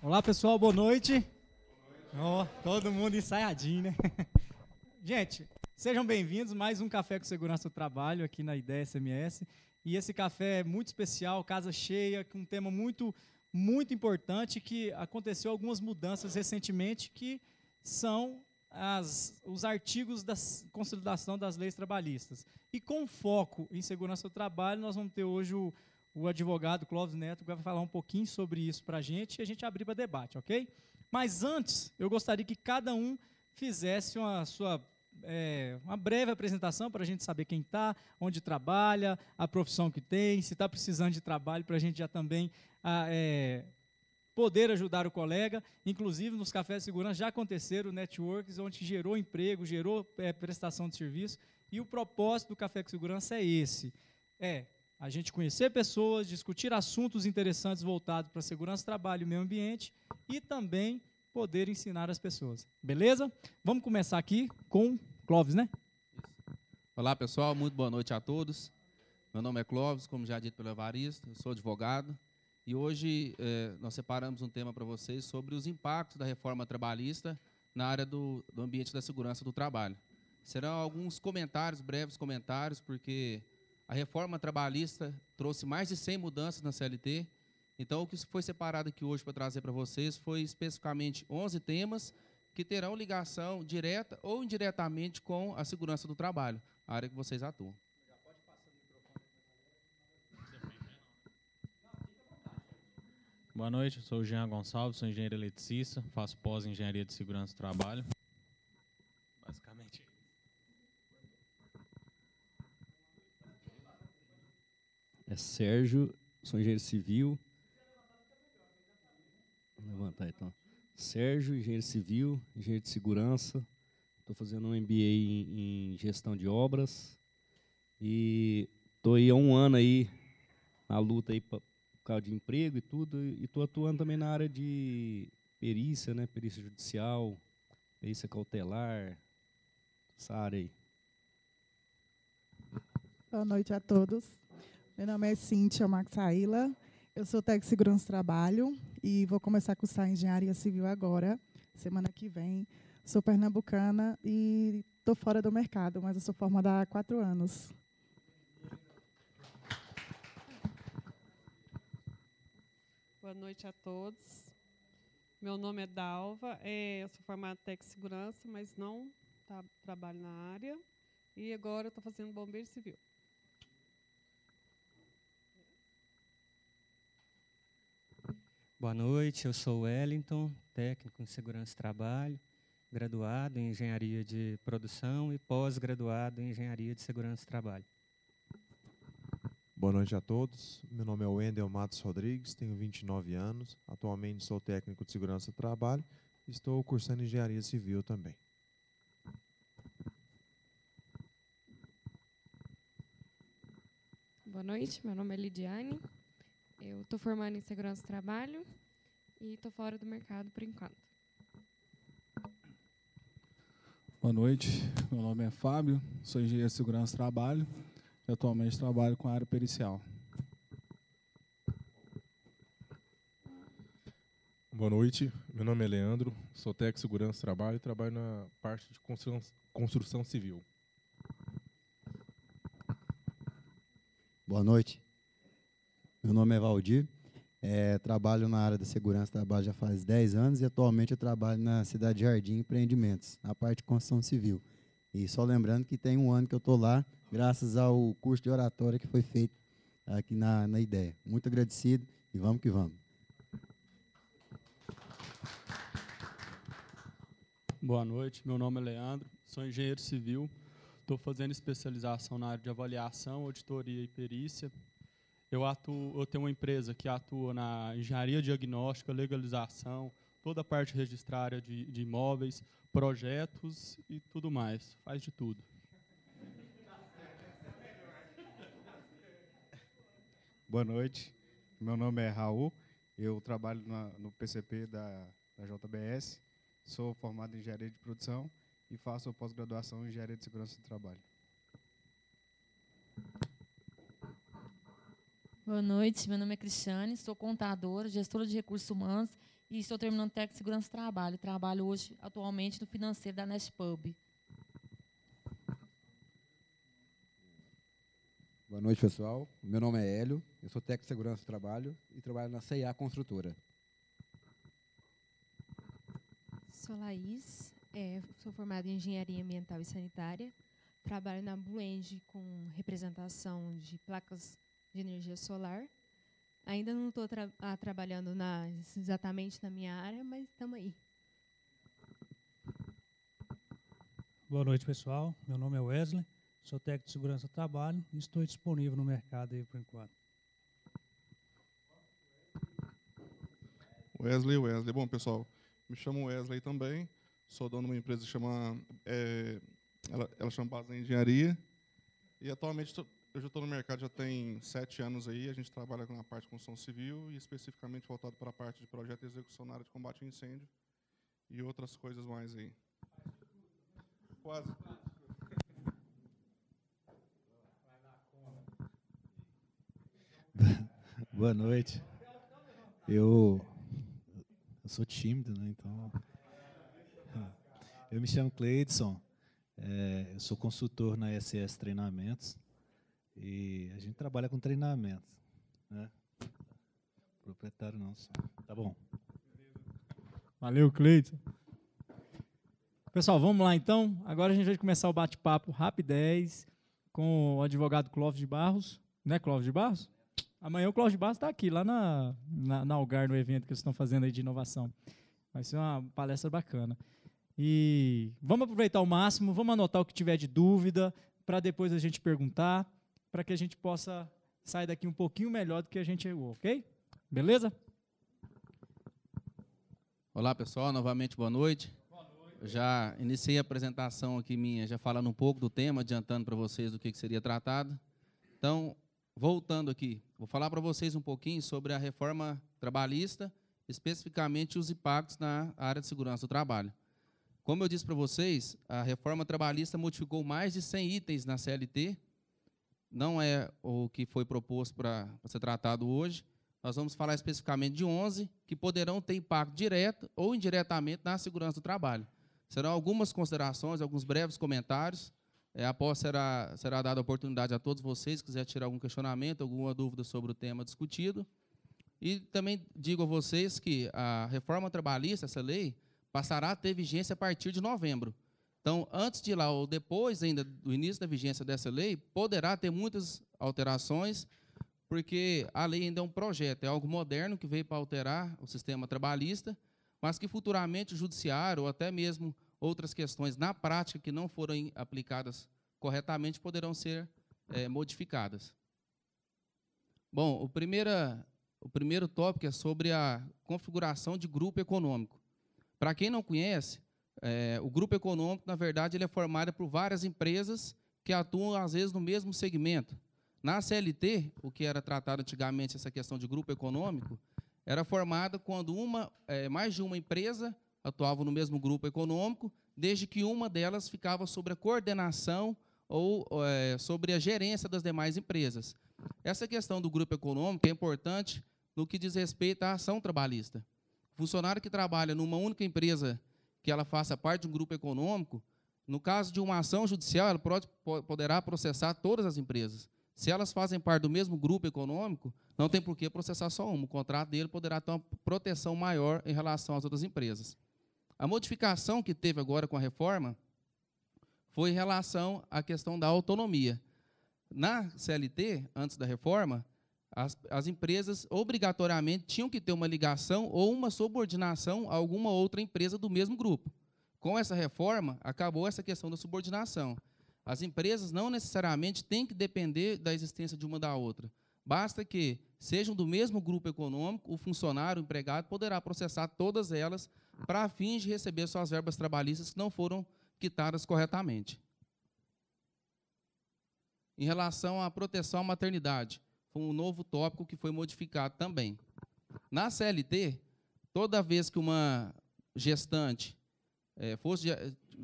Olá, pessoal, boa noite. Ó, todo mundo ensaiadinho, né? Gente, sejam bem-vindos a mais um Café com Segurança do Trabalho aqui na Ideia SMS. E esse café é muito especial, casa cheia, com um tema muito importante, que aconteceu algumas mudanças recentemente, que são os artigos da consolidação das leis trabalhistas. E com foco em segurança do trabalho, nós vamos ter hoje o advogado Clóvis Neto, que vai falar um pouquinho sobre isso para a gente e a gente abrir para debate, ok? Mas antes, eu gostaria que cada um fizesse uma breve apresentação para a gente saber quem está, onde trabalha, a profissão que tem, se está precisando de trabalho, para a gente já também poder ajudar o colega. Inclusive, nos cafés de segurança já aconteceram networks onde gerou emprego, gerou prestação de serviço, e o propósito do Café com Segurança é esse, a gente conhecer pessoas, discutir assuntos interessantes voltados para a segurança do trabalho e meio ambiente, e também poder ensinar as pessoas. Beleza? Vamos começar aqui com Clóvis, né? Olá, pessoal. Muito boa noite a todos. Meu nome é Clóvis, como já dito pelo Evaristo, eu sou advogado. E hoje nós separamos um tema para vocês sobre os impactos da reforma trabalhista na área do ambiente da segurança do trabalho. Serão alguns comentários, breves comentários, porque a reforma trabalhista trouxe mais de 100 mudanças na CLT. Então, o que foi separado aqui hoje para trazer para vocês foi especificamente 11 temas que terão ligação direta ou indiretamente com a segurança do trabalho, a área que vocês atuam. Boa noite, eu sou o Jean Gonçalves, sou engenheiro eletricista, faço pós-engenharia de segurança do trabalho. Basicamente. É Sérgio, sou engenheiro civil. Vou levantar então. Sérgio, engenheiro civil, engenheiro de segurança. Estou fazendo um MBA em gestão de obras. E estou aí há um ano aí na luta aí por causa de emprego e tudo. E estou atuando também na área de perícia, né? Perícia judicial, perícia cautelar, essa área aí. Boa noite a todos. Meu nome é Cíntia Maxaíla, eu sou técnico de segurança do trabalho e vou começar a cursar engenharia civil agora, semana que vem. Sou pernambucana e estou fora do mercado, mas eu sou formada há 4 anos. Boa noite a todos. Meu nome é Dalva, eu sou formada em técnico de segurança, mas não trabalho na área. E agora estou fazendo bombeiro civil. Boa noite, eu sou o Wellington, técnico em segurança e trabalho, graduado em engenharia de produção e pós-graduado em engenharia de segurança e trabalho. Boa noite a todos, meu nome é Wendel Matos Rodrigues, tenho 29 anos, atualmente sou técnico de segurança do trabalho e estou cursando engenharia civil também. Boa noite, meu nome é Lidiane, eu estou formando em segurança do trabalho e estou fora do mercado por enquanto. Boa noite, meu nome é Fábio, sou engenheiro de segurança do trabalho e atualmente trabalho com a área pericial. Boa noite, meu nome é Leandro, sou técnico de segurança do trabalho e trabalho na parte de construção civil. Boa noite, meu nome é Valdir, trabalho na área da segurança do trabalho já faz 10 anos e atualmente eu trabalho na Cidade Jardim Empreendimentos, na parte de construção civil. E só lembrando que tem um ano que eu estou lá, graças ao curso de oratória que foi feito aqui na Ideia. Muito agradecido e vamos que vamos. Boa noite, meu nome é Leandro, sou engenheiro civil, estou fazendo especialização na área de avaliação, auditoria e perícia. Eu tenho uma empresa que atua na engenharia diagnóstica, legalização, toda a parte registrária de imóveis, projetos e tudo mais, faz de tudo. Boa noite, meu nome é Raul, eu trabalho no PCP da JBS, sou formado em engenharia de produção e faço pós-graduação em engenharia de segurança do trabalho. Boa noite, meu nome é Cristiane, sou contadora, gestora de recursos humanos e estou terminando técnico de segurança do trabalho. Trabalho hoje, atualmente, no financeiro da Nestpub. Boa noite, pessoal. Meu nome é Hélio, eu sou técnico de segurança do trabalho e trabalho na CIA Construtora. Sou Laís, sou formada em Engenharia Ambiental e Sanitária. Trabalho na Bluend com representação de placas de energia solar. Ainda não estou trabalhando exatamente na minha área, mas estamos aí. Boa noite, pessoal. Meu nome é Wesley, sou técnico de segurança do trabalho e estou disponível no mercado aí por enquanto. Wesley. Bom, pessoal, me chamo Wesley também, sou dono de uma empresa que chama, ela chama Base Engenharia, e atualmente eu já estou no mercado já tem 7 anos aí. A gente trabalha na parte de construção civil e especificamente voltado para a parte de projeto e execução na área de combate a incêndio e outras coisas mais aí. Quase. Boa noite. Eu sou tímido, né? Então, eu me chamo Cleidson, eu sou consultor na SS Treinamentos e a gente trabalha com treinamento, né? Proprietário não, só. Tá bom. Valeu, Cleidson. Pessoal, vamos lá então. Agora a gente vai começar o bate-papo rapidez com o advogado Clóvis de Barros. Não é Clóvis de Barros? Amanhã o Clóvis de Barros está aqui, lá na Algar, no evento que eles estão fazendo aí de inovação. Vai ser uma palestra bacana. E vamos aproveitar ao máximo, vamos anotar o que tiver de dúvida, para depois a gente perguntar, para que a gente possa sair daqui um pouquinho melhor do que a gente chegou, ok? Beleza? Olá, pessoal, novamente boa noite. Eu já iniciei a apresentação aqui minha, já falando um pouco do tema, adiantando para vocês do que seria tratado. Então, voltando aqui, vou falar para vocês um pouquinho sobre a reforma trabalhista, especificamente os impactos na área de segurança do trabalho. Como eu disse para vocês, a reforma trabalhista modificou mais de 100 itens na CLT, não é o que foi proposto para ser tratado hoje. Nós vamos falar especificamente de 11 que poderão ter impacto direto ou indiretamente na segurança do trabalho. Serão algumas considerações, alguns breves comentários. Após será dada a oportunidade a todos vocês, se quiser tirar algum questionamento, alguma dúvida sobre o tema discutido. E também digo a vocês que a reforma trabalhista, essa lei, passará a ter vigência a partir de novembro. Então, antes de lá ou depois ainda do início da vigência dessa lei, poderá ter muitas alterações, porque a lei ainda é um projeto, é algo moderno que veio para alterar o sistema trabalhista, mas que futuramente o judiciário ou até mesmo outras questões na prática que não forem aplicadas corretamente poderão ser modificadas. Bom, o primeiro tópico é sobre a configuração de grupo econômico. Para quem não conhece, o grupo econômico, na verdade, ele é formado por várias empresas que atuam, às vezes, no mesmo segmento. Na CLT, o que era tratado antigamente, essa questão de grupo econômico, era formada quando mais de uma empresa atuava no mesmo grupo econômico, desde que uma delas ficava sob a coordenação ou sobre a gerência das demais empresas. Essa questão do grupo econômico é importante no que diz respeito à ação trabalhista. O funcionário que trabalha numa única empresa que ela faça parte de um grupo econômico, no caso de uma ação judicial, ela poderá processar todas as empresas. Se elas fazem parte do mesmo grupo econômico, não tem por que processar só uma. O contrato dele poderá ter uma proteção maior em relação às outras empresas. A modificação que teve agora com a reforma foi em relação à questão da autonomia. Na CLT, antes da reforma, as empresas obrigatoriamente tinham que ter uma ligação ou uma subordinação a alguma outra empresa do mesmo grupo. Com essa reforma, acabou essa questão da subordinação. As empresas não necessariamente têm que depender da existência de uma da outra. Basta que sejam do mesmo grupo econômico, o funcionário, o empregado, poderá processar todas elas para fins de receber suas verbas trabalhistas que não foram quitadas corretamente. Em relação à proteção à maternidade, foi um novo tópico que foi modificado também. Na CLT, toda vez que uma gestante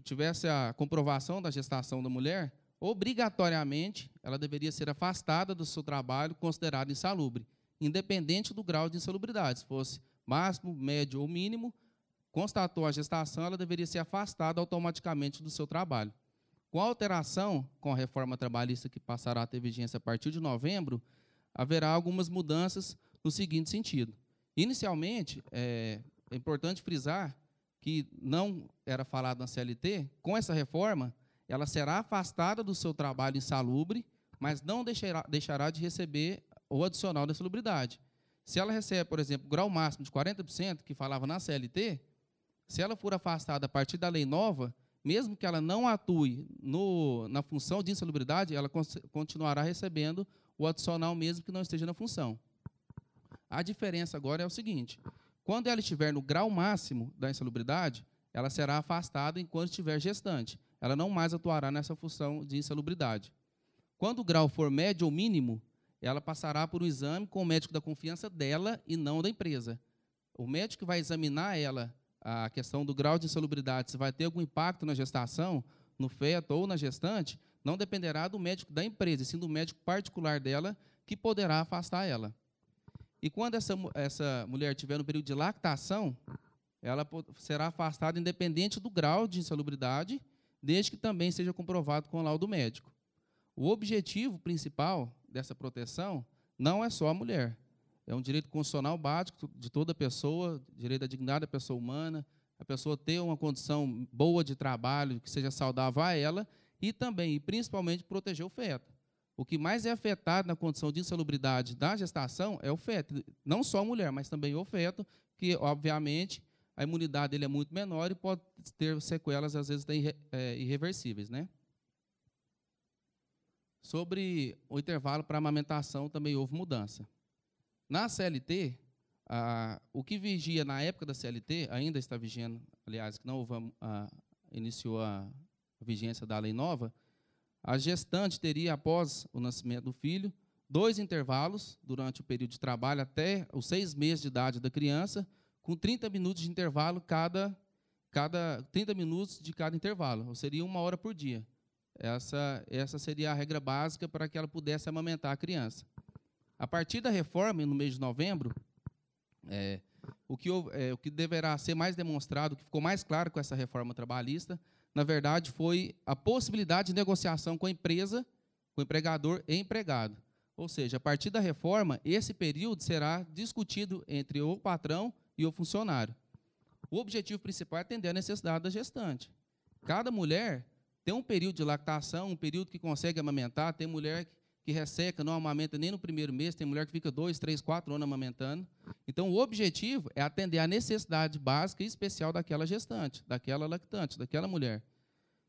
tivesse a comprovação da gestação da mulher, obrigatoriamente, ela deveria ser afastada do seu trabalho considerado insalubre, independente do grau de insalubridade. Se fosse máximo, médio ou mínimo, constatou a gestação, ela deveria ser afastada automaticamente do seu trabalho. Com a alteração, com a reforma trabalhista que passará a ter vigência a partir de novembro, haverá algumas mudanças no seguinte sentido. Inicialmente, é importante frisar que não era falado na CLT, com essa reforma, ela será afastada do seu trabalho insalubre, mas não deixará de receber o adicional da insalubridade. Se ela recebe, por exemplo, grau máximo de 40%, que falava na CLT, se ela for afastada a partir da lei nova, mesmo que ela não atue na função de insalubridade, ela continuará recebendo o adicional mesmo que não esteja na função. A diferença agora é o seguinte: quando ela estiver no grau máximo da insalubridade, ela será afastada enquanto estiver gestante. Ela não mais atuará nessa função de insalubridade. Quando o grau for médio ou mínimo, ela passará por um exame com o médico da confiança dela e não da empresa. O médico que vai examinar ela, a questão do grau de insalubridade, se vai ter algum impacto na gestação, no feto ou na gestante, não dependerá do médico da empresa, e sim do médico particular dela, que poderá afastar ela. E quando essa mulher estiver no período de lactação, ela será afastada independente do grau de insalubridade, desde que também seja comprovado com o laudo médico. O objetivo principal dessa proteção não é só a mulher. É um direito constitucional básico de toda pessoa, direito à dignidade da pessoa humana, a pessoa ter uma condição boa de trabalho, que seja saudável a ela, e também, e principalmente, proteger o feto. O que mais é afetado na condição de insalubridade da gestação é o feto. Não só a mulher, mas também o feto, que, obviamente, a imunidade dele é muito menor e pode ter sequelas, às vezes, irreversíveis, né? Sobre o intervalo para amamentação, também houve mudança. Na CLT, o que vigia na época da CLT, ainda está vigiando, aliás, que não houve, iniciou a vigência da lei nova, a gestante teria, após o nascimento do filho, 2 intervalos durante o período de trabalho até os 6 meses de idade da criança, com 30 minutos de intervalo 30 minutos de cada intervalo, ou seria 1 hora por dia. Essa seria a regra básica para que ela pudesse amamentar a criança. A partir da reforma, no mês de novembro, o que deverá ser mais demonstrado, o que ficou mais claro com essa reforma trabalhista, na verdade, foi a possibilidade de negociação com a empresa, com o empregador e empregado. Ou seja, a partir da reforma, esse período será discutido entre o patrão e o funcionário. O objetivo principal é atender a necessidade da gestante. Cada mulher tem um período de lactação, um período que consegue amamentar, tem mulher que resseca, não amamenta nem no primeiro mês, tem mulher que fica 2, 3, 4 anos amamentando. Então, o objetivo é atender a necessidade básica e especial daquela gestante, daquela lactante, daquela mulher.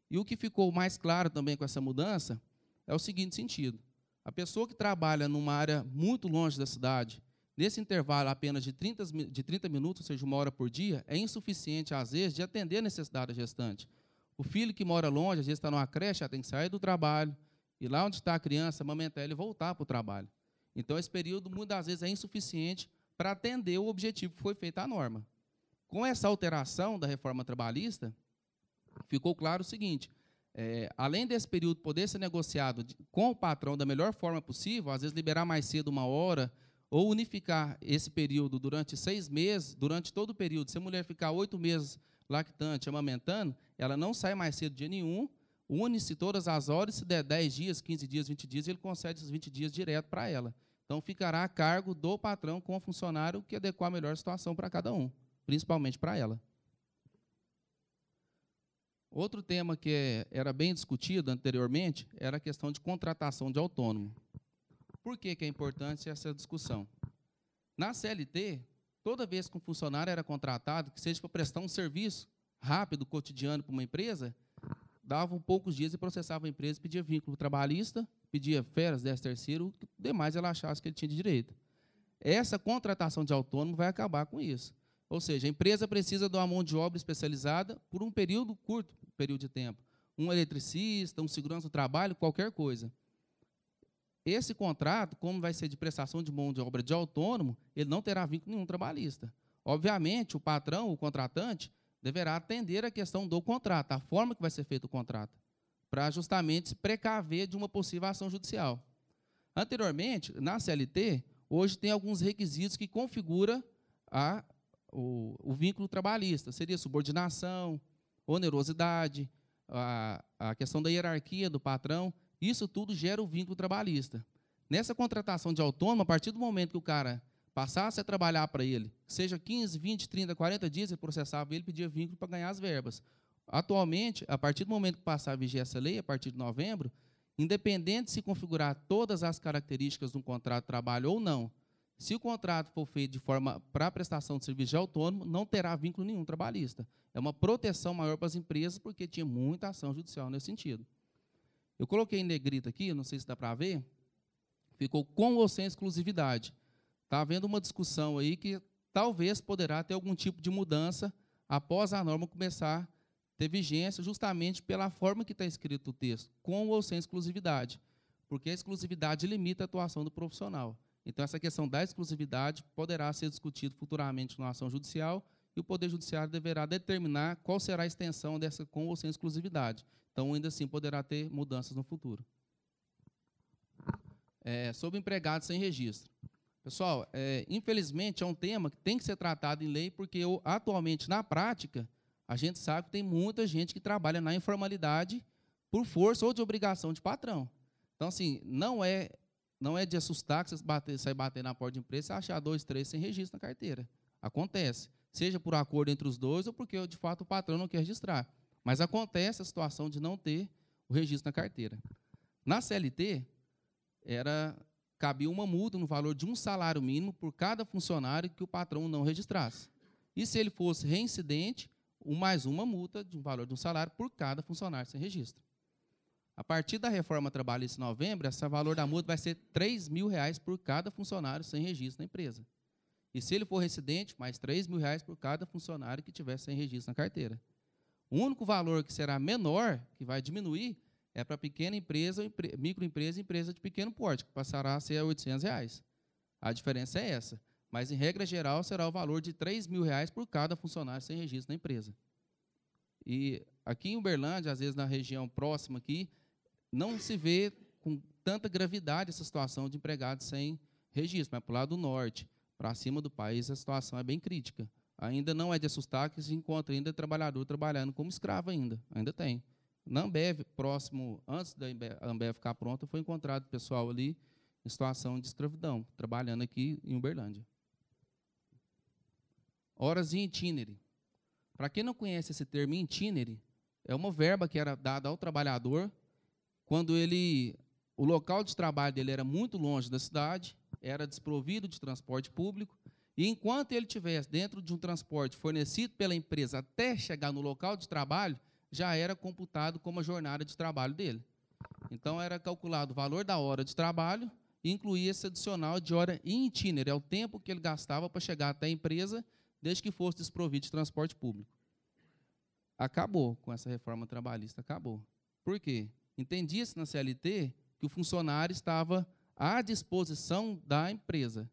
E o que ficou mais claro também com essa mudança é o seguinte sentido: a pessoa que trabalha numa área muito longe da cidade, nesse intervalo apenas de 30 minutos, ou seja, 1 hora por dia, é insuficiente, às vezes, de atender a necessidade da gestante. O filho que mora longe, às vezes está numa creche, já tem que sair do trabalho, e lá onde está a criança, amamentar ele e voltar para o trabalho. Então, esse período, muitas vezes, é insuficiente para atender o objetivo que foi feita a norma. Com essa alteração da reforma trabalhista, ficou claro o seguinte: além desse período poder ser negociado com o patrão da melhor forma possível, às vezes liberar mais cedo 1 hora, ou unificar esse período durante 6 meses, durante todo o período. Se a mulher ficar 8 meses lactante, amamentando, ela não sai mais cedo dia nenhum, une-se todas as horas, se der 10 dias, 15 dias, 20 dias, ele concede esses 20 dias direto para ela. Então, ficará a cargo do patrão com o funcionário que adequar a melhor situação para cada um, principalmente para ela. Outro tema que era bem discutido anteriormente era a questão de contratação de autônomo. Por que é importante essa discussão? Na CLT, toda vez que um funcionário era contratado, que seja para prestar um serviço rápido, cotidiano para uma empresa, davam poucos dias e processava a empresa, pedia vínculo trabalhista, pedia férias, 13º, o que demais ela achasse que ele tinha de direito. Essa contratação de autônomo vai acabar com isso. Ou seja, a empresa precisa de uma mão de obra especializada por um período curto, período de tempo. Um eletricista, um segurança do trabalho, qualquer coisa. Esse contrato, como vai ser de prestação de mão de obra de autônomo, ele não terá vínculo nenhum trabalhista. Obviamente, o patrão, o contratante, deverá atender a questão do contrato, a forma que vai ser feito o contrato. para justamente se precaver de uma possível ação judicial. Anteriormente, na CLT, hoje tem alguns requisitos que configuram o vínculo trabalhista. Seria subordinação, onerosidade, a questão da hierarquia do patrão. Isso tudo gera o vínculo trabalhista. Nessa contratação de autônomo, a partir do momento que o cara passasse a trabalhar para ele, seja 15, 20, 30, 40 dias, ele processava ele, pedia vínculo para ganhar as verbas. Atualmente, a partir do momento que passar a vigiar essa lei, a partir de novembro, independente de se configurar todas as características de um contrato de trabalho ou não, se o contrato for feito de forma para prestação de serviço de autônomo, não terá vínculo nenhum trabalhista. É uma proteção maior para as empresas, porque tinha muita ação judicial nesse sentido. Eu coloquei em negrito aqui, não sei se dá para ver, ficou com ou sem exclusividade. Está havendo uma discussão aí que talvez poderá ter algum tipo de mudança após a norma começar a ter vigência, justamente pela forma que está escrito o texto, com ou sem exclusividade, porque a exclusividade limita a atuação do profissional. Então, essa questão da exclusividade poderá ser discutida futuramente numa ação judicial e o Poder Judiciário deverá determinar qual será a extensão dessa com ou sem exclusividade. Então, ainda assim, poderá ter mudanças no futuro. Sobre empregados sem registro. Pessoal, infelizmente, é um tema que tem que ser tratado em lei, porque atualmente, na prática, a gente sabe que tem muita gente que trabalha na informalidade por força ou de obrigação de patrão. Então, assim, não é de assustar que você sair bater na porta de empresa e achar 2, 3 sem registro na carteira. Acontece. Seja por acordo entre os dois ou porque, de fato, o patrão não quer registrar. Mas acontece a situação de não ter o registro na carteira. Na CLT, cabia uma multa no valor de um salário mínimo por cada funcionário que o patrão não registrasse. E se ele fosse reincidente, mais uma multa de um valor de um salário por cada funcionário sem registro. A partir da reforma trabalhista em novembro, esse valor da multa vai ser R$ 3.000 por cada funcionário sem registro na empresa. E se ele for residente, mais R$ 3.000 por cada funcionário que tiver sem registro na carteira. O único valor que será menor, que vai diminuir, é para pequena empresa, microempresa e empresa de pequeno porte, que passará a ser R$ 800. A diferença é essa. Mas, em regra geral, será o valor de R$ 3.000 por cada funcionário sem registro na empresa. E aqui em Uberlândia, às vezes na região próxima aqui, não se vê com tanta gravidade essa situação de empregados sem registro, mas para o lado do norte, para cima do país, a situação é bem crítica. Ainda não é de assustar que se encontra ainda trabalhador trabalhando como escravo ainda tem. Na Ambev, próximo, antes da Ambev ficar pronta, foi encontrado pessoal ali em situação de escravidão, trabalhando aqui em Uberlândia. Horas em itinere. Para quem não conhece esse termo itinere, é uma verba que era dada ao trabalhador quando o local de trabalho dele era muito longe da cidade, era desprovido de transporte público, e enquanto ele estivesse dentro de um transporte fornecido pela empresa até chegar no local de trabalho, já era computado como a jornada de trabalho dele. Então, era calculado o valor da hora de trabalho e incluía esse adicional de hora in itinere, é o tempo que ele gastava para chegar até a empresa, desde que fosse desprovido de transporte público. Acabou com essa reforma trabalhista, acabou. Por quê? Entendia-se na CLT que o funcionário estava à disposição da empresa,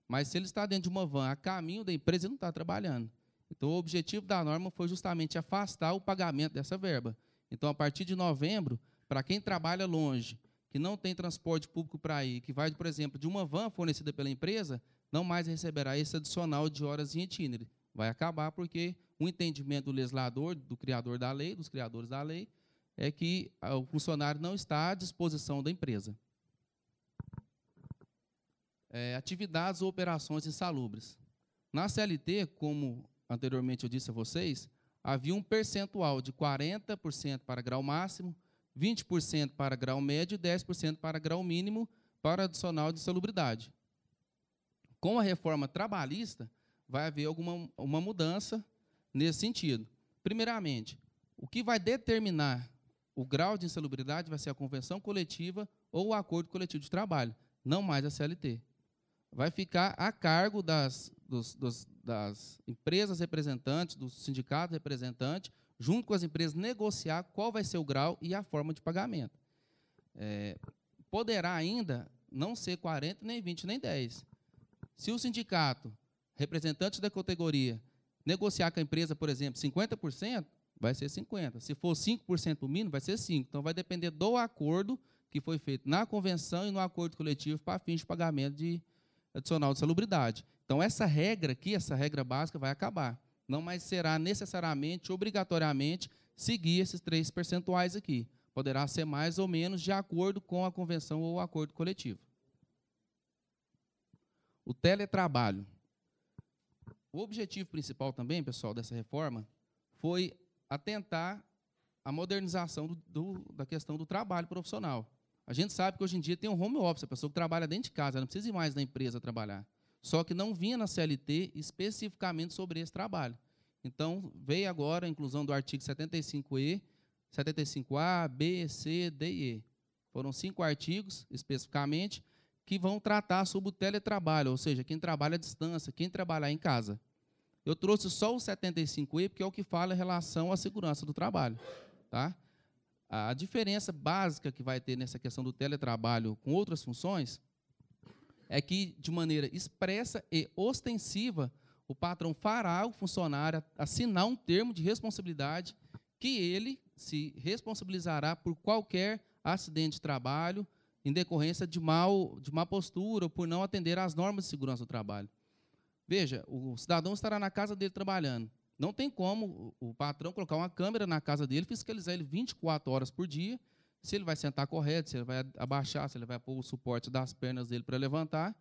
mas se ele está dentro de uma van a caminho da empresa, ele não está trabalhando. Então, o objetivo da norma foi justamente afastar o pagamento dessa verba. Então, a partir de novembro, para quem trabalha longe, que não tem transporte público para ir, que vai, por exemplo, de uma van fornecida pela empresa, não mais receberá esse adicional de horas em itinere. Vai acabar porque o entendimento do legislador, do criador da lei, dos criadores da lei, é que o funcionário não está à disposição da empresa. Atividades ou operações insalubres. Na CLT, como anteriormente eu disse a vocês, havia um percentual de 40% para grau máximo, 20% para grau médio e 10% para grau mínimo para adicional de insalubridade. Com a reforma trabalhista, vai haver uma mudança nesse sentido. Primeiramente, o que vai determinar o grau de insalubridade vai ser a convenção coletiva ou o acordo coletivo de trabalho, não mais a CLT. Vai ficar a cargo das empresas representantes, dos sindicatos representantes, junto com as empresas, negociar qual vai ser o grau e a forma de pagamento. Poderá ainda não ser 40, nem 20, nem 10. Se o sindicato, representante da categoria, negociar com a empresa, por exemplo, 50%, vai ser 50%. Se for 5% o mínimo, vai ser 5%. Então, vai depender do acordo que foi feito na convenção e no acordo coletivo para fins de pagamento de adicional de salubridade. Então, essa regra aqui, essa regra básica, vai acabar. Não mais será necessariamente, obrigatoriamente, seguir esses 3 percentuais aqui. Poderá ser mais ou menos de acordo com a convenção ou o acordo coletivo. O teletrabalho. O objetivo principal também, pessoal, dessa reforma foi atentar à modernização da questão do trabalho profissional. A gente sabe que hoje em dia tem um home office, a pessoa que trabalha dentro de casa, ela não precisa ir mais na empresa trabalhar. Só que não vinha na CLT especificamente sobre esse trabalho. Então, veio agora a inclusão do artigo 75E, 75A, B, C, D e E. Foram 5 artigos, especificamente, que vão tratar sobre o teletrabalho, ou seja, quem trabalha à distância, quem trabalhar em casa. Eu trouxe só o 75E, porque é o que fala em relação à segurança do trabalho. Tá? A diferença básica que vai ter nessa questão do teletrabalho com outras funções é que, de maneira expressa e ostensiva, o patrão fará o funcionário assinar um termo de responsabilidade que ele se responsabilizará por qualquer acidente de trabalho em decorrência de má postura ou por não atender às normas de segurança do trabalho. Veja, o cidadão estará na casa dele trabalhando. Não tem como o patrão colocar uma câmera na casa dele, fiscalizar ele 24 horas por dia, se ele vai sentar correto, se ele vai abaixar, se ele vai pôr o suporte das pernas dele para levantar.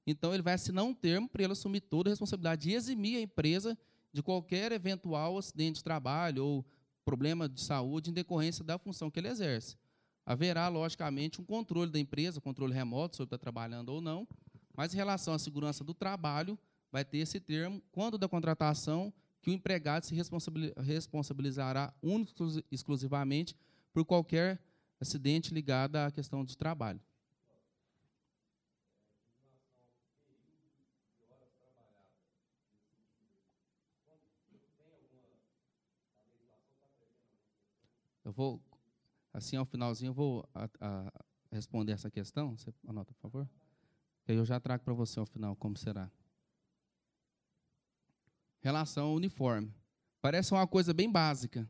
Então, ele vai assinar um termo para ele assumir toda a responsabilidade e eximir a empresa de qualquer eventual acidente de trabalho ou problema de saúde em decorrência da função que ele exerce. Haverá, logicamente, um controle da empresa, controle remoto, se ele está trabalhando ou não, mas em relação à segurança do trabalho, vai ter esse termo, quando da contratação, que o empregado se responsabilizará única e exclusivamente por qualquer acidente ligado à questão de trabalho. Eu vou, assim, ao finalzinho, eu vou responder essa questão. Você anota, por favor? E aí eu já trago para você ao final como será. Relação ao uniforme. Parece uma coisa bem básica,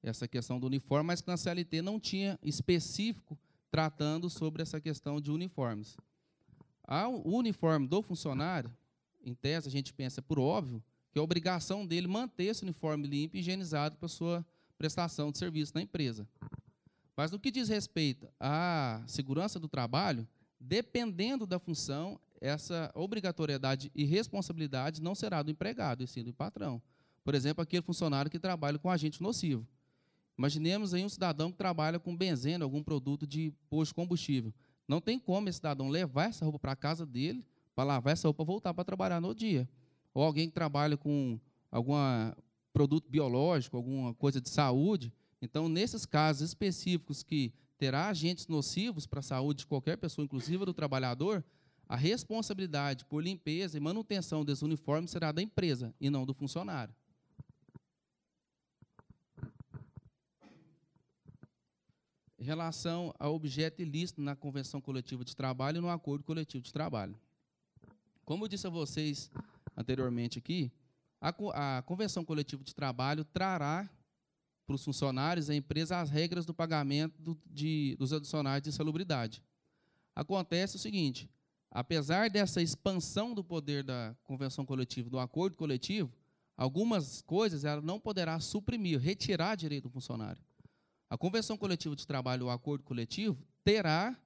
essa questão do uniforme, mas que na CLT não tinha específico tratando sobre essa questão de uniformes. O uniforme do funcionário, em tese, a gente pensa por óbvio, que é a obrigação dele manter esse uniforme limpo e higienizado para a sua prestação de serviço na empresa. Mas no que diz respeito à segurança do trabalho, dependendo da função, essa obrigatoriedade e responsabilidade não será do empregado, e sim do patrão. Por exemplo, aquele funcionário que trabalha com agente nocivo. Imaginemos aí um cidadão que trabalha com benzena, algum produto de posto de combustível. Não tem como esse cidadão levar essa roupa para a casa dele, para lavar essa roupa e voltar para trabalhar no dia. Ou alguém que trabalha com algum produto biológico, alguma coisa de saúde. Então, nesses casos específicos que terá agentes nocivos para a saúde de qualquer pessoa, inclusive do trabalhador, a responsabilidade por limpeza e manutenção desse uniforme será da empresa e não do funcionário. Em relação ao objeto ilícito na convenção coletiva de trabalho e no acordo coletivo de trabalho. Como eu disse a vocês anteriormente aqui, a convenção coletiva de trabalho trará para os funcionários da empresa as regras do pagamento dos adicionais de insalubridade. Acontece o seguinte: apesar dessa expansão do poder da convenção coletiva, do acordo coletivo, algumas coisas ela não poderá suprimir, retirar direito do funcionário. A convenção coletiva de trabalho, o acordo coletivo, terá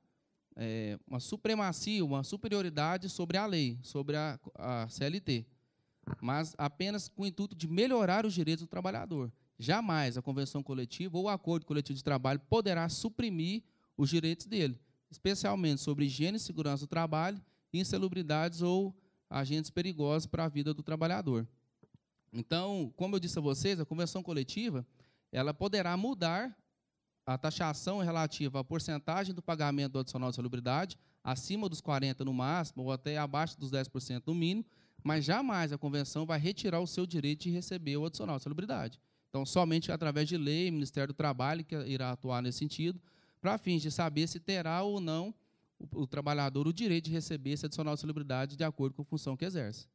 uma supremacia, uma superioridade sobre a lei, sobre a CLT, mas apenas com o intuito de melhorar os direitos do trabalhador. Jamais a convenção coletiva ou o acordo coletivo de trabalho poderá suprimir os direitos dele, especialmente sobre higiene e segurança do trabalho, insalubridades ou agentes perigosos para a vida do trabalhador. Então, como eu disse a vocês, a convenção coletiva ela poderá mudar a taxação relativa à porcentagem do pagamento do adicional de salubridade, acima dos 40% no máximo ou até abaixo dos 10% no mínimo, mas jamais a convenção vai retirar o seu direito de receber o adicional de salubridade. Então, somente através de lei, o Ministério do Trabalho que irá atuar nesse sentido, para fins de saber se terá ou não o trabalhador o direito de receber esse adicional de salubridade de acordo com a função que exerce.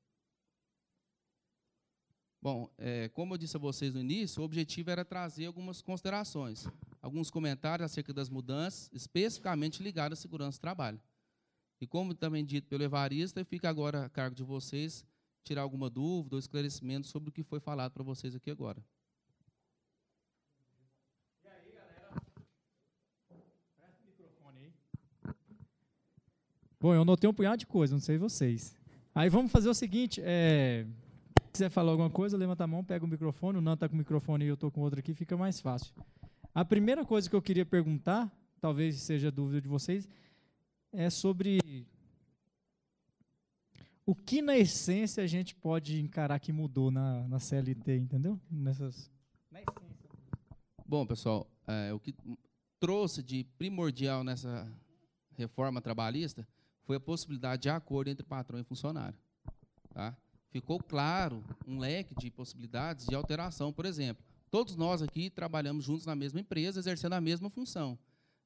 Bom, como eu disse a vocês no início, o objetivo era trazer algumas considerações, alguns comentários acerca das mudanças, especificamente ligadas à segurança do trabalho. E como também dito pelo Evarista, fica agora a cargo de vocês tirar alguma dúvida ou esclarecimento sobre o que foi falado para vocês aqui agora. E aí, galera? Presta o microfone aí. Bom, eu notei um punhado de coisa, não sei vocês. Aí vamos fazer o seguinte, se quiser falar alguma coisa, levanta a mão, pega o microfone, o Nando está com o microfone e eu estou com outro aqui, fica mais fácil. A primeira coisa que eu queria perguntar, talvez seja dúvida de vocês, é sobre o que, na essência, a gente pode encarar que mudou na CLT, entendeu? Na essência. Bom, pessoal, o que trouxe de primordial nessa reforma trabalhista foi a possibilidade de acordo entre patrão e funcionário. Tá? Ficou claro um leque de possibilidades de alteração, por exemplo. Todos nós aqui trabalhamos juntos na mesma empresa, exercendo a mesma função.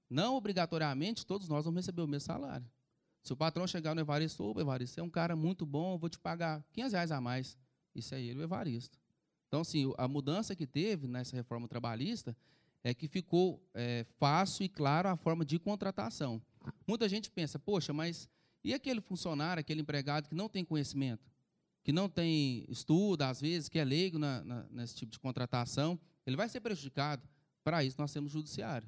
Não obrigatoriamente todos nós vamos receber o mesmo salário. Se o patrão chegar no Evaristo, Evaristo, você é um cara muito bom, eu vou te pagar R$500 a mais. Isso é ele, o Evaristo. Então, assim, a mudança que teve nessa reforma trabalhista é que ficou fácil e claro a forma de contratação. Muita gente pensa, poxa, mas e aquele funcionário, aquele empregado que não tem conhecimento, que não tem estudo, às vezes, que é leigo nesse tipo de contratação, ele vai ser prejudicado. Para isso, nós temos o judiciário.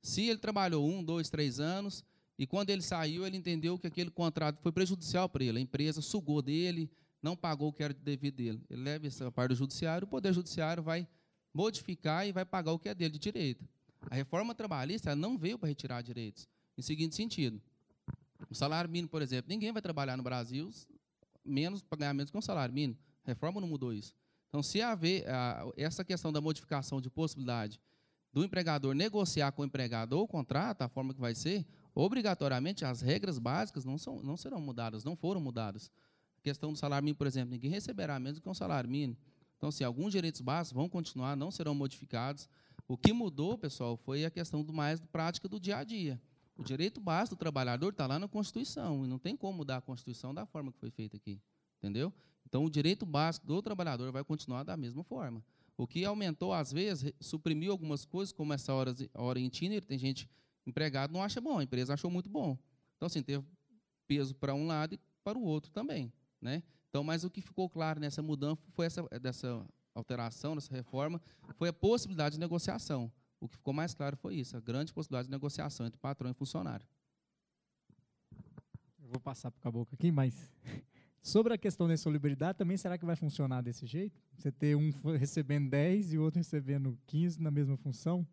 Se ele trabalhou 1, 2, 3 anos, e quando ele saiu, ele entendeu que aquele contrato foi prejudicial para ele, a empresa sugou dele, não pagou o que era devido dele. Ele leva essa parte do judiciário, o Poder Judiciário vai modificar e vai pagar o que é dele de direito. A reforma trabalhista ela não veio para retirar direitos. Em seguinte sentido, o salário mínimo, por exemplo, ninguém vai trabalhar no Brasil para ganhar menos que um salário mínimo. A reforma não mudou isso. Então, se haver essa questão da modificação de possibilidade do empregador negociar com o empregado ou o contrato, a forma que vai ser, obrigatoriamente as regras básicas não serão mudadas, não foram mudadas. A questão do salário mínimo, por exemplo, ninguém receberá menos que um salário mínimo. Então, assim, alguns direitos básicos vão continuar, não serão modificados. O que mudou, pessoal, foi a questão mais prática do dia a dia. O direito básico do trabalhador está lá na Constituição, e não tem como mudar a Constituição da forma que foi feita aqui. Entendeu? Então, o direito básico do trabalhador vai continuar da mesma forma. O que aumentou, às vezes, suprimiu algumas coisas, como essa hora em itinerário, tem gente, empregado não acha bom, a empresa achou muito bom. Então, assim, teve peso para um lado e para o outro também. Né? Então, mas o que ficou claro nessa mudança foi dessa alteração, dessa reforma, foi a possibilidade de negociação. O que ficou mais claro foi isso, a grande possibilidade de negociação entre patrão e funcionário. Eu vou passar para o Caboclo aqui, mas sobre a questão da insalubridade, também será que vai funcionar desse jeito? Você ter um recebendo 10 e o outro recebendo 15 na mesma função?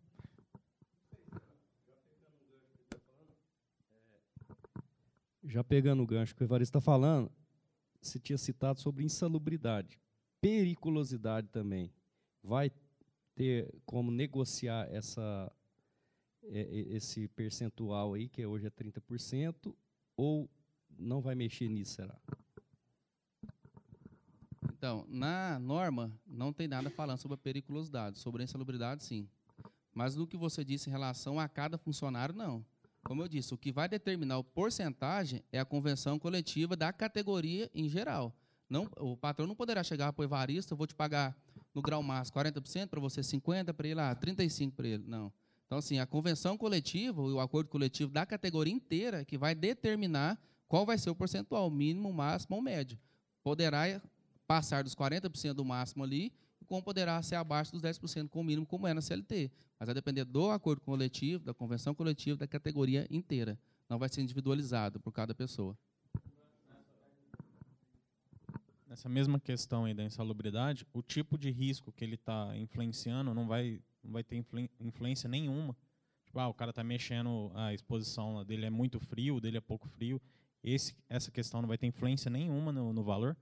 Já pegando o gancho que o Evaristo está falando, você tinha citado sobre insalubridade. Periculosidade também. Vai ter como negociar esse percentual aí, que hoje é 30%, ou não vai mexer nisso, será? Então, na norma, não tem nada falando sobre a periculosidade. Sobre a insalubridade, sim. Mas no que você disse em relação a cada funcionário, não. Como eu disse, o que vai determinar a porcentagem é a convenção coletiva da categoria em geral. Não, o patrão não poderá chegar para o Evaristo, eu vou te pagar no grau máximo 40%, para você 50%, para ele 35% para ele. Não. Então, assim, a convenção coletiva, o acordo coletivo da categoria inteira, que vai determinar qual vai ser o percentual mínimo, máximo ou médio. Poderá passar dos 40% do máximo ali, como poderá ser abaixo dos 10% com o mínimo, como é na CLT. Mas vai depender do acordo coletivo, da convenção coletiva, da categoria inteira. Não vai ser individualizado por cada pessoa. Nessa mesma questão aí da insalubridade, o tipo de risco que ele está influenciando não vai ter influência nenhuma. Tipo, o cara está mexendo, a exposição dele é muito frio, dele é pouco frio. Essa questão não vai ter influência nenhuma no valor?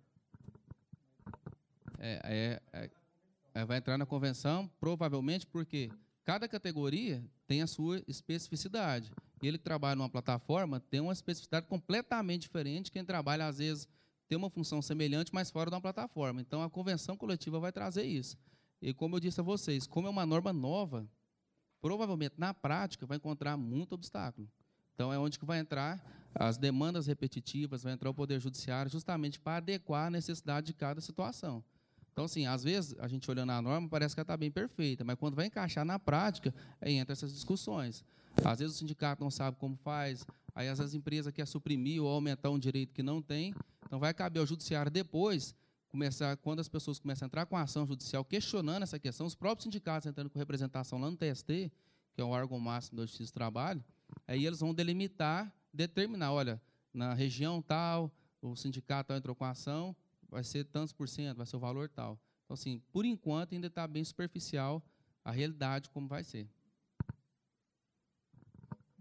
Vai entrar na convenção, provavelmente, porque cada categoria tem a sua especificidade. Ele que trabalha numa plataforma tem uma especificidade completamente diferente. Quem trabalha, às vezes, tem uma função semelhante, mas fora de uma plataforma. Então, a convenção coletiva vai trazer isso. E, como eu disse a vocês, como é uma norma nova, provavelmente, na prática, vai encontrar muito obstáculo. Então, é onde que vai entrar as demandas repetitivas, vai entrar o Poder Judiciário, justamente para adequar a necessidade de cada situação. Então, assim, às vezes, a gente olhando a norma, parece que ela está bem perfeita, mas quando vai encaixar na prática, aí entra essas discussões. Às vezes o sindicato não sabe como faz, aí às vezes a empresa quer suprimir ou aumentar um direito que não tem, então vai caber ao judiciário depois, quando as pessoas começam a entrar com a ação judicial questionando essa questão, os próprios sindicatos entrando com representação lá no TST, que é o órgão máximo da Justiça do Trabalho, aí eles vão delimitar, determinar, olha, na região tal, o sindicato entrou com a ação, vai ser tantos por cento, vai ser o valor tal. Então, assim, por enquanto, ainda está bem superficial a realidade como vai ser.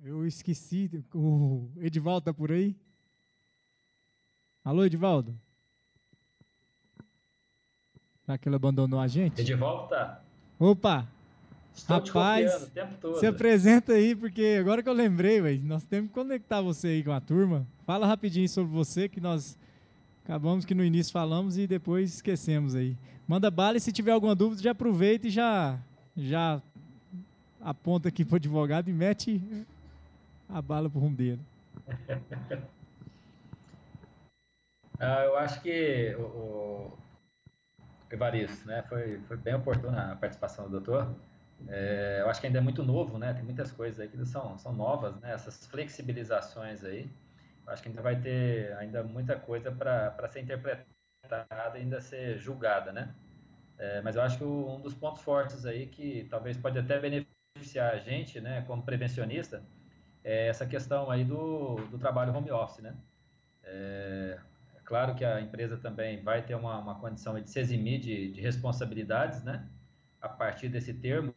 Eu esqueci, o Edivaldo está por aí? Alô, Edivaldo? Será que ele abandonou a gente? Edivaldo tá. Opa! Estou te Rapaz, copiando o tempo todo. se apresenta aí, porque agora que eu lembrei, véio, nós temos que conectar você aí com a turma. Fala rapidinho sobre você, que nós acabamos que no início falamos e depois esquecemos aí. Manda bala e se tiver alguma dúvida, já aproveita e já aponta aqui para o advogado e mete a bala pro rumo dele. Eu acho que o Evaristo, né, foi bem oportuna a participação do doutor. Eu acho que ainda é muito novo, né? Tem muitas coisas aí que são novas, né? Essas flexibilizações aí. Eu acho que ainda vai ter ainda muita coisa para ser interpretada e ainda ser julgada, né? Mas eu acho que um dos pontos fortes aí que talvez pode até beneficiar a gente, né, como prevencionista, é essa questão aí do trabalho home office, né? É claro que a empresa também vai ter uma condição de se eximir de responsabilidades, né? A partir desse termo,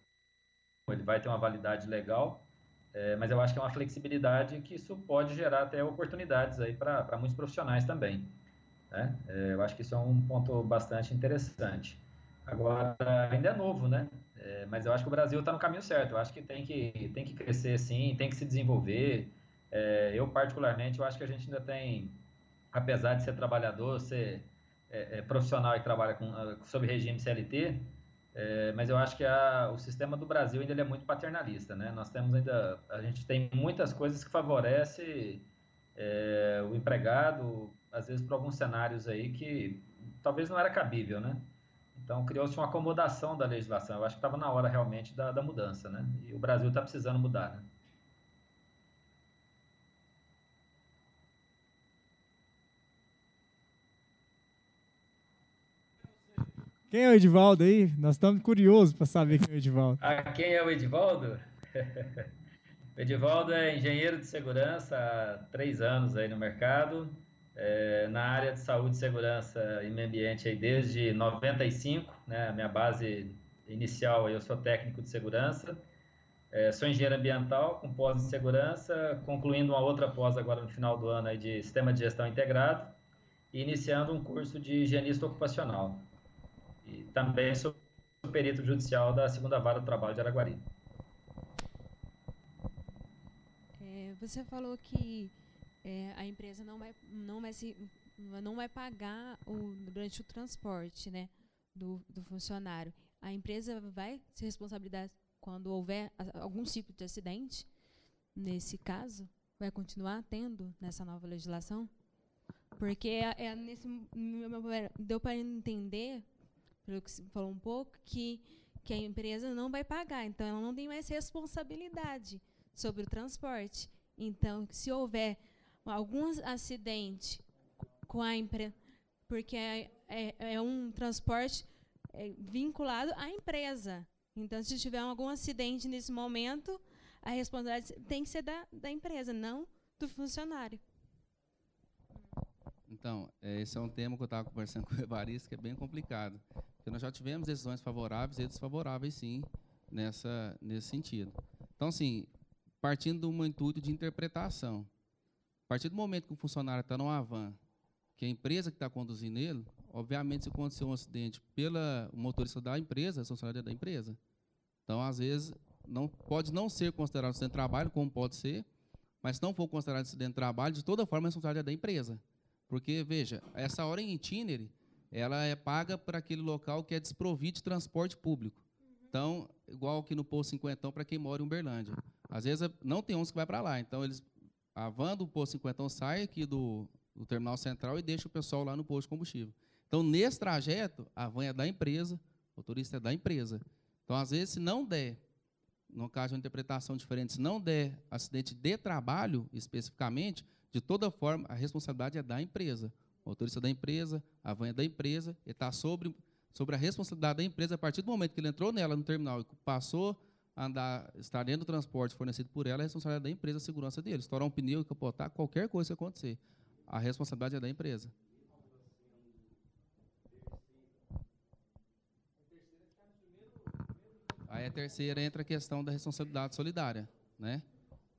ele vai ter uma validade legal, mas eu acho que é uma flexibilidade que isso pode gerar até oportunidades aí para muitos profissionais também, né? Eu acho que isso é um ponto bastante interessante. Agora, ainda é novo, né? Mas eu acho que o Brasil está no caminho certo. Eu acho que tem que crescer, sim, tem que se desenvolver. Eu, particularmente, eu acho que a gente ainda tem, apesar de ser trabalhador, ser profissional e trabalha sob regime CLT, mas eu acho que o sistema do Brasil ainda ele é muito paternalista, né? A gente tem muitas coisas que favorecem o empregado, às vezes por alguns cenários aí que talvez não era cabível, né? Então criou-se uma acomodação da legislação. Eu acho que estava na hora realmente da mudança, né? E o Brasil está precisando mudar, né? Quem é o Edivaldo aí? Nós estamos curiosos para saber quem é o Edivaldo. Quem é o Edivaldo? O Edivaldo é engenheiro de segurança há 3 anos aí no mercado, na área de saúde, segurança e meio ambiente aí desde 95, né? A minha base inicial aí, eu sou técnico de segurança, sou engenheiro ambiental com pós em segurança, concluindo uma outra pós agora no final do ano aí de sistema de gestão integrado e iniciando um curso de higienista ocupacional. E também sou perito judicial da 2ª Vara do Trabalho de Araguari. Você falou que a empresa não vai pagar durante o transporte, né, do funcionário. A empresa vai se responsabilizar quando houver algum tipo de acidente? Nesse caso, vai continuar tendo nessa nova legislação? Porque deu para entender, pelo que você falou um pouco, que a empresa não vai pagar, então ela não tem mais responsabilidade sobre o transporte. Então, se houver algum acidente com a empresa, porque é um transporte vinculado à empresa. Então, se tiver algum acidente nesse momento, a responsabilidade tem que ser da empresa, não do funcionário. Então, esse é um tema que eu estava conversando com o Evaristo, que é bem complicado. Porque nós já tivemos decisões favoráveis e desfavoráveis, sim, nesse sentido. Então, assim, partindo de um intuito de interpretação, a partir do momento que o funcionário está numa van, que a empresa que está conduzindo ele, obviamente, se acontecer um acidente pela motorista da empresa, a responsabilidade é da empresa. Então, às vezes, pode não ser considerado acidente de trabalho, como pode ser, mas se não for considerado acidente de trabalho, de toda forma, a responsabilidade é da empresa. Porque, veja, essa hora em itinere, ela é paga para aquele local que é desprovido de transporte público. Então, igual aqui no Posto 50, para quem mora em Uberlândia. Às vezes, não tem ônibus que vai para lá. Então, a van do Posto 50 sai aqui do Terminal Central e deixa o pessoal lá no posto de combustível. Então, nesse trajeto, a van é da empresa, o motorista é da empresa. Então, às vezes, se não der, no caso de uma interpretação diferente, se não der acidente de trabalho, especificamente, de toda forma, a responsabilidade é da empresa. O motorista é da empresa, a van é da empresa, ele está sobre a responsabilidade da empresa a partir do momento que ele entrou nela no terminal e passou a estar dentro do transporte fornecido por ela, a responsabilidade da empresa, a segurança dele. Estourar um pneu, capotar, qualquer coisa que acontecer, a responsabilidade é da empresa. Aí a terceira entra a questão da responsabilidade solidária, né?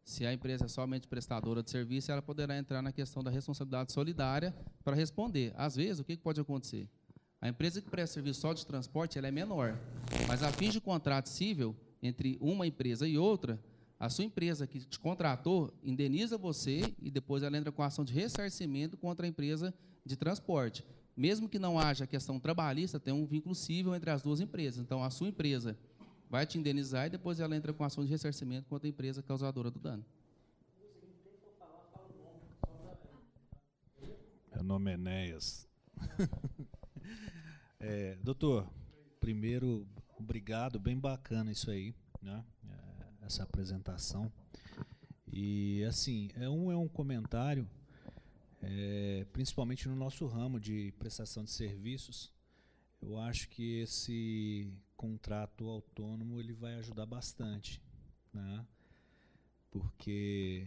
Se a empresa é somente prestadora de serviço, ela poderá entrar na questão da responsabilidade solidária para responder. Às vezes, o que pode acontecer? A empresa que presta serviço só de transporte, ela é menor, mas a fins de contrato civil entre uma empresa e outra, a sua empresa que te contratou indeniza você e depois ela entra com a ação de ressarcimento contra a empresa de transporte. Mesmo que não haja questão trabalhista, tem um vínculo civil entre as duas empresas. Então, a sua empresa vai te indenizar e depois ela entra com ação de ressarcimento contra a empresa causadora do dano. Meu nome é Enéas. Doutor, primeiro, obrigado, bem bacana isso aí, né? Essa apresentação. E, assim, é um comentário, principalmente no nosso ramo de prestação de serviços. Eu acho que esse contrato autônomo ele vai ajudar bastante, né? Porque,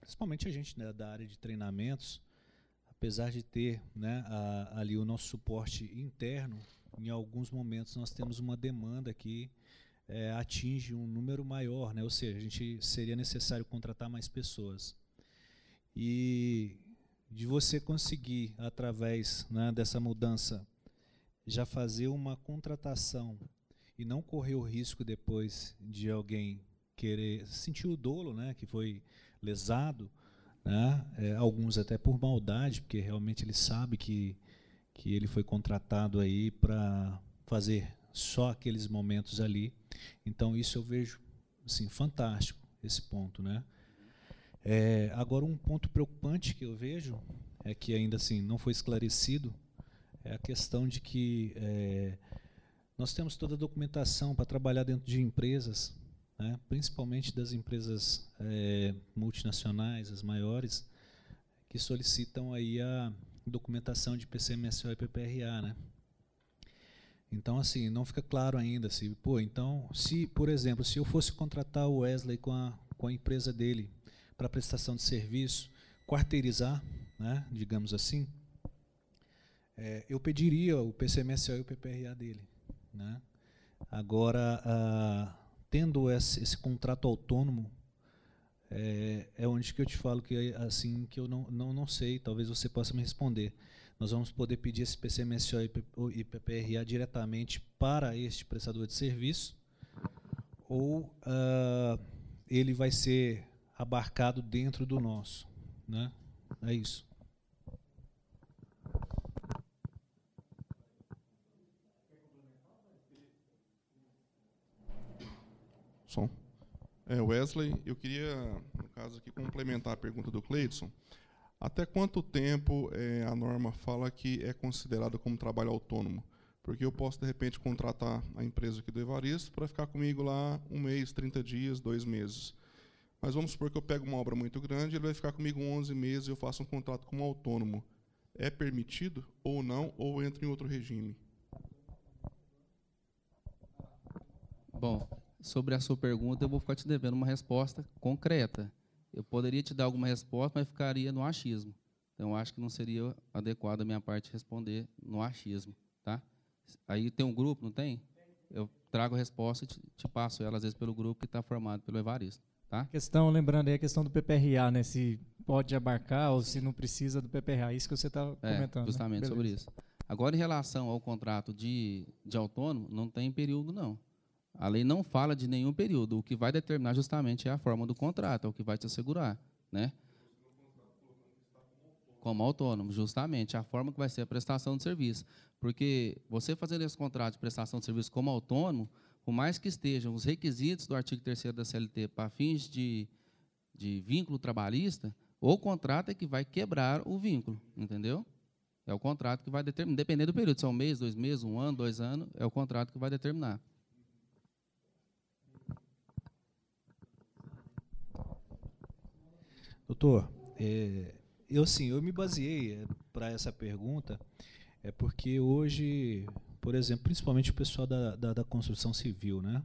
principalmente a gente, né, da área de treinamentos, apesar de ter, né, ali o nosso suporte interno, em alguns momentos nós temos uma demanda que atinge um número maior, né? Ou seja, seria necessário contratar mais pessoas. E de você conseguir, através, né, dessa mudança, já fazer uma contratação e não correr o risco depois de alguém querer sentir o dolo, né, que foi lesado, né, alguns até por maldade, porque realmente ele sabe que ele foi contratado aí para fazer só aqueles momentos ali. Então isso eu vejo assim fantástico, esse ponto, né? Agora um ponto preocupante que eu vejo é que ainda assim não foi esclarecido é a questão de que nós temos toda a documentação para trabalhar dentro de empresas, né, principalmente das empresas multinacionais, as maiores, que solicitam aí a documentação de PCMSO e PPRA, né? Então, assim, não fica claro ainda se, por exemplo, se eu fosse contratar o Wesley com a empresa dele para prestação de serviço, quarteirizar, né, digamos assim, eu pediria o PCMSO e o PPRA dele, né? Agora, tendo esse contrato autônomo, é onde que eu te falo que assim que eu não sei, talvez você possa me responder. Nós vamos poder pedir esse PCMSO e PPRA diretamente para este prestador de serviço, ou ele vai ser abarcado dentro do nosso, né? É isso. Wesley, eu queria, no caso aqui, complementar a pergunta do Cleidson. Até quanto tempo a norma fala que é considerado como trabalho autônomo? Porque eu posso, de repente, contratar a empresa aqui do Evaristo para ficar comigo lá 1 mês, 30 dias, 2 meses. Mas vamos supor que eu pego uma obra muito grande, ele vai ficar comigo 11 meses e eu faço um contrato como autônomo. É permitido ou não, ou entra em outro regime? Bom, sobre a sua pergunta, eu vou ficar te devendo uma resposta concreta. Eu poderia te dar alguma resposta, mas ficaria no achismo. Então, eu acho que não seria adequado a minha parte responder no achismo. Tá? Aí tem um grupo, não tem? Eu trago a resposta e te passo ela, às vezes, pelo grupo que está formado pelo Evaristo. Tá? Lembrando aí a questão do PPRA, né? Se pode abarcar ou se não precisa do PPRA. Isso que você está comentando. Justamente, né? Sobre isso. Agora, em relação ao contrato de autônomo, não tem período, não. A lei não fala de nenhum período. O que vai determinar justamente é a forma do contrato, é o que vai te assegurar, né? Como autônomo, justamente, a forma que vai ser a prestação de serviço. Porque você fazendo esse contrato de prestação de serviço como autônomo, por mais que estejam os requisitos do artigo 3º da CLT para fins de vínculo trabalhista, o contrato é que vai quebrar o vínculo, entendeu? É o contrato que vai determinar, dependendo do período, se é um mês, 2 meses, 1 ano, 2 anos, é o contrato que vai determinar. Doutor, eu me baseei para essa pergunta, porque hoje, por exemplo, principalmente o pessoal da construção civil, né?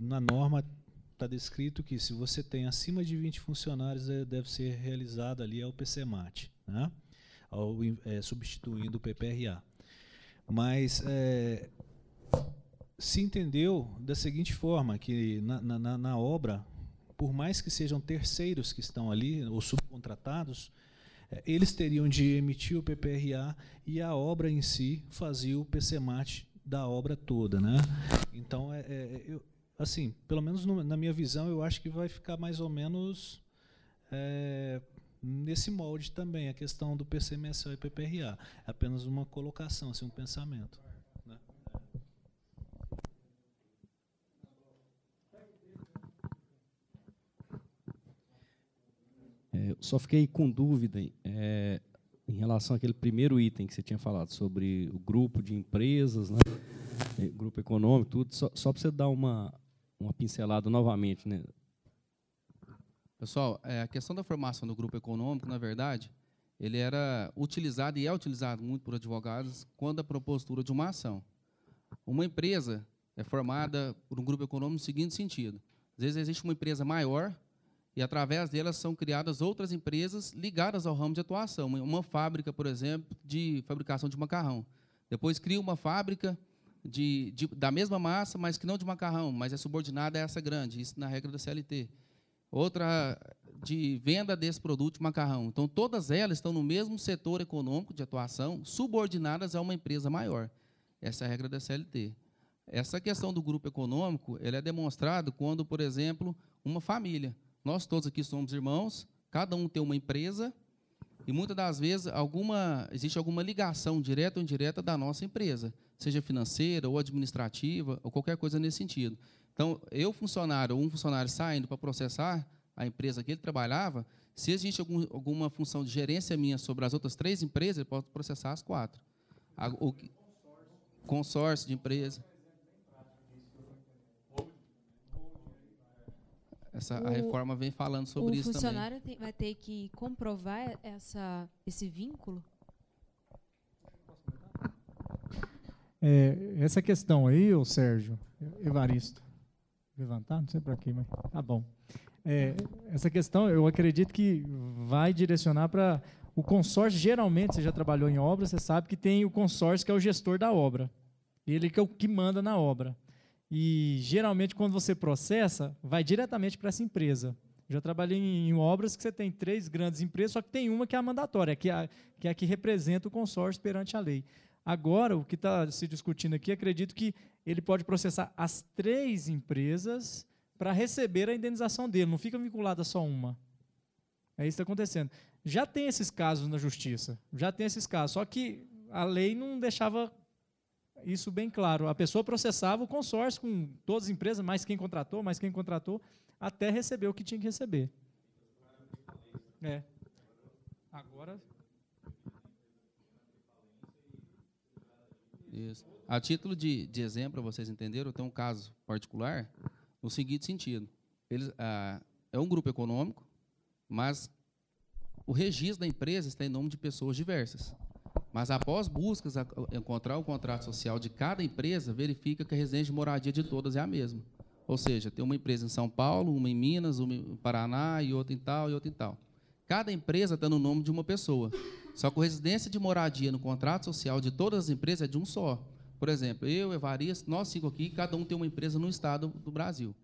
Na norma está descrito que se você tem acima de 20 funcionários, deve ser realizado ali o PCMAT, né? Substituindo o PPRA. Mas se entendeu da seguinte forma, que na obra, por mais que sejam terceiros que estão ali, ou subcontratados, eles teriam de emitir o PPRA e a obra em si fazia o PCMAT da obra toda, né? Então, assim, pelo menos na minha visão, eu acho que vai ficar mais ou menos nesse molde também, a questão do PCMSO e PPRA. É apenas uma colocação, assim, um pensamento. Né? Só fiquei com dúvida em relação àquele primeiro item que você tinha falado, sobre o grupo de empresas, né? Grupo econômico, tudo. Só para você dar uma pincelada novamente. Né? Pessoal, a questão da formação do grupo econômico, na verdade, ele era utilizado e é utilizado muito por advogados quando a propositura de uma ação. Uma empresa é formada por um grupo econômico no seguinte sentido. Às vezes existe uma empresa maior e, através delas, são criadas outras empresas ligadas ao ramo de atuação. Uma fábrica, por exemplo, de fabricação de macarrão. Depois cria uma fábrica da mesma massa, mas que não de macarrão, mas é subordinada a essa grande, isso na regra da CLT. Outra de venda desse produto de macarrão. Então, todas elas estão no mesmo setor econômico de atuação, subordinadas a uma empresa maior. Essa é a regra da CLT. Essa questão do grupo econômico, ele é demonstrado quando, por exemplo, uma família. Nós todos aqui somos irmãos, cada um tem uma empresa, e muitas das vezes existe alguma ligação direta ou indireta da nossa empresa, seja financeira ou administrativa, ou qualquer coisa nesse sentido. Então, um funcionário saindo para processar a empresa que ele trabalhava, se existe alguma função de gerência minha sobre as outras 3 empresas, ele pode processar as 4. O consórcio de empresa. A reforma vem falando sobre isso também. O funcionário vai ter que comprovar esse vínculo? Essa questão aí, ô Sérgio, Evaristo, levantar, não sei para quê, mas tá bom. Essa questão, eu acredito que vai direcionar para o consórcio. Geralmente, você já trabalhou em obra, você sabe que tem o consórcio que é o gestor da obra. Ele que é o que manda na obra. E, geralmente, quando você processa, vai diretamente para essa empresa. Já trabalhei em obras que você tem 3 grandes empresas, só que tem uma que é a mandatória, que é a que representa o consórcio perante a lei. Agora, o que está se discutindo aqui, acredito que ele pode processar as 3 empresas para receber a indenização dele, não fica vinculada a só uma. É isso que está acontecendo. Já tem esses casos na justiça, só que a lei não deixava isso bem claro. A pessoa processava o consórcio com todas as empresas, mais quem contratou, até receber o que tinha que receber. Agora... Isso. A título de exemplo, para vocês entenderem, eu tenho um caso particular no seguinte sentido. É um grupo econômico, mas o registro da empresa está em nome de pessoas diversas. Mas, após buscas a encontrar o contrato social de cada empresa, verifica que a residência de moradia de todas é a mesma. Ou seja, tem uma empresa em São Paulo, uma em Minas, uma em Paraná, e outra em tal, e outra em tal. Cada empresa está no nome de uma pessoa. Só que a residência de moradia no contrato social de todas as empresas é de um só. Por exemplo, eu, Evaristo, nós 5 aqui, cada um tem uma empresa no estado do Brasil.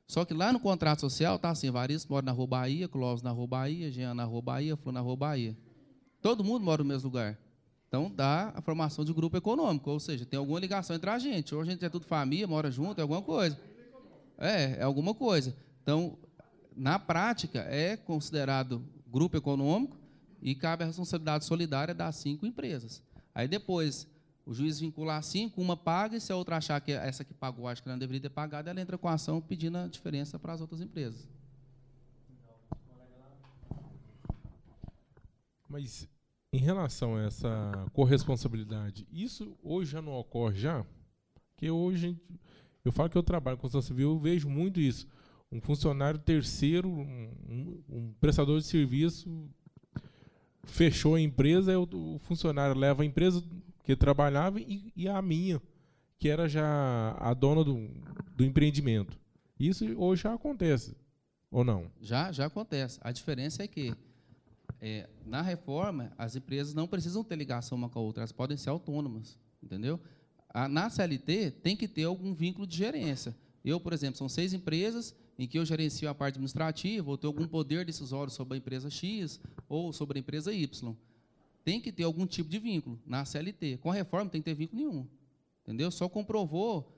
Só que lá no contrato social está assim, Evaristo mora na Rua Bahia, Clóvis na Rua Bahia, Jean na Rua Bahia, Flor na Rua Bahia. Todo mundo mora no mesmo lugar. Então, dá a formação de grupo econômico, ou seja, tem alguma ligação entre a gente. Ou a gente é tudo família, mora junto, é alguma coisa. É alguma coisa. Então, na prática, é considerado grupo econômico e cabe a responsabilidade solidária das 5 empresas. Aí, depois, o juiz vincular 5, uma paga, e se a outra achar que essa que pagou, acho que não deveria ter pagado, ela entra com a ação pedindo a diferença para as outras empresas. Mas Em relação a essa corresponsabilidade, isso hoje já não ocorre já? Porque hoje, eu falo que eu trabalho com construção civil, eu vejo muito isso. Um funcionário terceiro, um prestador de serviço, fechou a empresa, o funcionário leva a empresa que trabalhava e a minha, que era já a dona do empreendimento. Isso hoje já acontece, ou não? Já acontece. A diferença é que, na reforma, as empresas não precisam ter ligação uma com a outra, elas podem ser autônomas, entendeu? Na CLT, tem que ter algum vínculo de gerência. Eu, por exemplo, são 6 empresas em que eu gerencio a parte administrativa, ou tenho algum poder decisório sobre a empresa X ou sobre a empresa Y. Tem que ter algum tipo de vínculo na CLT. Com a reforma, não tem que ter vínculo nenhum. Entendeu? Só comprovou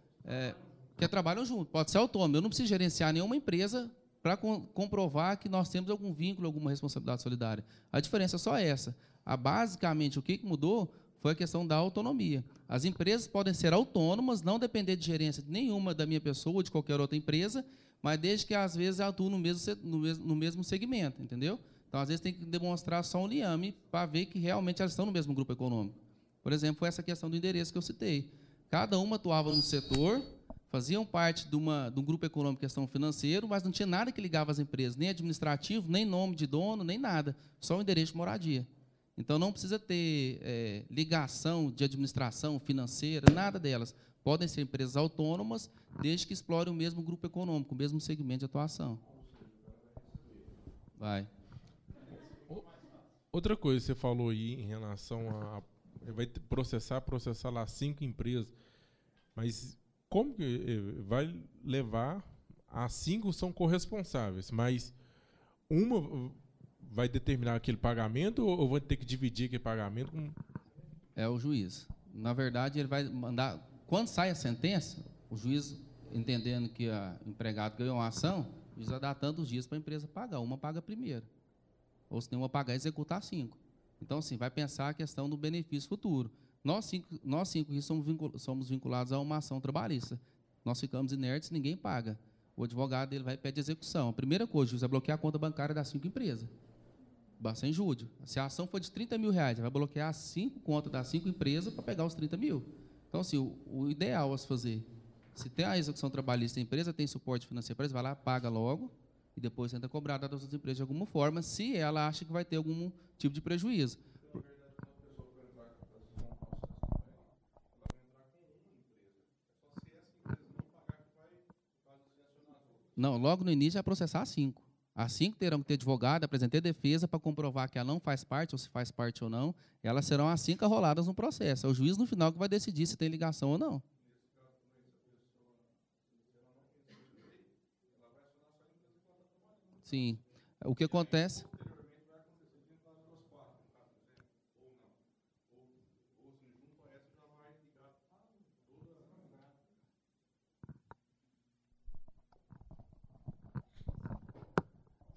que trabalham junto. Pode ser autônomo. Eu não preciso gerenciar nenhuma empresa para comprovar que nós temos algum vínculo, alguma responsabilidade solidária. A diferença é só essa. Basicamente, o que mudou foi a questão da autonomia. As empresas podem ser autônomas, não depender de gerência nenhuma da minha pessoa ou de qualquer outra empresa, mas desde que, às vezes, atuem no mesmo segmento, entendeu? Então, às vezes, tem que demonstrar só um liame para ver que realmente elas estão no mesmo grupo econômico. Por exemplo, foi essa questão do endereço que eu citei. Cada uma atuava no setor, faziam parte de um grupo econômico, questão financeira, mas não tinha nada que ligava as empresas, nem administrativo, nem nome de dono, nem nada, só o endereço de moradia. Então, não precisa ter ligação de administração financeira, nada delas. Podem ser empresas autônomas, desde que explorem o mesmo grupo econômico, o mesmo segmento de atuação. Vai. Outra coisa que você falou aí em relação a... vai processar lá 5 empresas, mas como que vai levar... As 5 são corresponsáveis, mas uma vai determinar aquele pagamento ou vai ter que dividir aquele pagamento? É o juiz. Na verdade, ele vai mandar... Quando sai a sentença, o juiz, entendendo que o empregado ganhou uma ação, o juiz vai dar tantos dias para a empresa pagar. Uma paga primeiro. Ou se tem uma pagar, executar 5. Então, assim, vai pensar a questão do benefício futuro. Nós cinco aqui somos vinculados a uma ação trabalhista. Nós ficamos inertes, ninguém paga. O advogado ele vai e pede execução. A primeira coisa, o juiz vai bloquear a conta bancária das 5 empresas. Sem júdio. Se a ação for de R$30 mil, ele vai bloquear as 5 contas das 5 empresas para pegar os 30 mil. Então, assim, o ideal a se fazer, se tem a execução trabalhista, a empresa tem suporte financeiro, vai lá, paga logo, e depois tenta cobrar das outras empresas de alguma forma, se ela acha que vai ter algum tipo de prejuízo. Não, logo no início vai processar as 5. As 5 terão que ter advogado, apresentar defesa para comprovar que ela não faz parte, ou se faz parte ou não. Elas serão as 5 arroladas no processo. É o juiz, no final, que vai decidir se tem ligação ou não. Sim. O que acontece...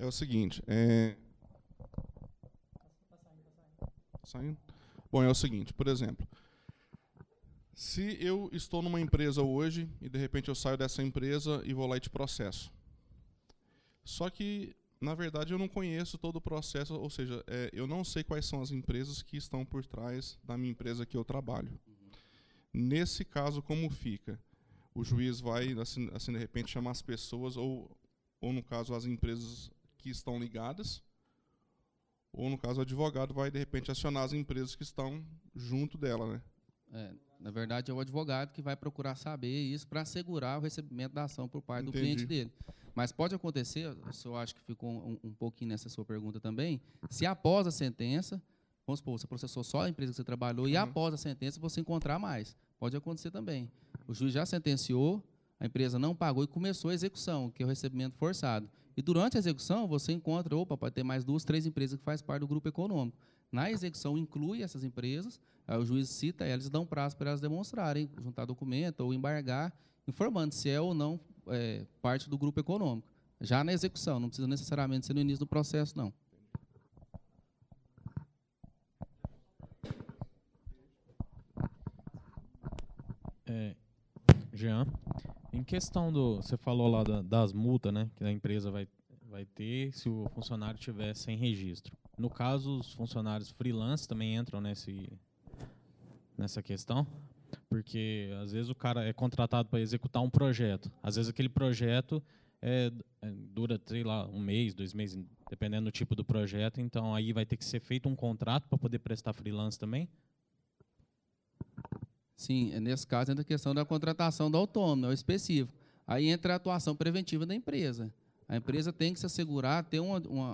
É o seguinte, Saindo? Bom, é o seguinte, por exemplo, se eu estou numa empresa hoje e de repente eu saio dessa empresa e vou lá e te processo. Só que, na verdade, eu não conheço todo o processo, ou seja, eu não sei quais são as empresas que estão por trás da minha empresa que eu trabalho. Nesse caso, como fica? O juiz vai, assim de repente, chamar as pessoas, ou no caso, as empresas que estão ligadas, ou no caso o advogado vai de repente acionar as empresas que estão junto dela, né? Na verdade é o advogado que vai procurar saber isso para assegurar o recebimento da ação por parte do cliente dele. Mas pode acontecer, eu acho que ficou um pouquinho nessa sua pergunta também, se após a sentença, vamos supor, você processou só a empresa que você trabalhou e após a sentença você encontrar mais. Pode acontecer também. O juiz já sentenciou, a empresa não pagou e começou a execução, que é o recebimento forçado. E durante a execução, você encontra, pode ter mais 2, 3 empresas que fazem parte do grupo econômico. Na execução, inclui essas empresas, aí o juiz cita elas e dá um prazo para elas demonstrarem, juntar documento ou embargar, informando se é ou não parte do grupo econômico. Já na execução, não precisa necessariamente ser no início do processo, não. Jean, em questão você falou lá das multas, né, que a empresa vai ter se o funcionário estiver sem registro. No caso, os funcionários freelance também entram nessa questão, porque às vezes o cara é contratado para executar um projeto. Às vezes aquele projeto dura, sei lá, 1 mês, 2 meses, dependendo do tipo do projeto. Então, aí vai ter que ser feito um contrato para poder prestar freelance também? Sim, nesse caso entra a questão da contratação do autônomo, é o específico. Aí entra a atuação preventiva da empresa. A empresa tem que se assegurar, ter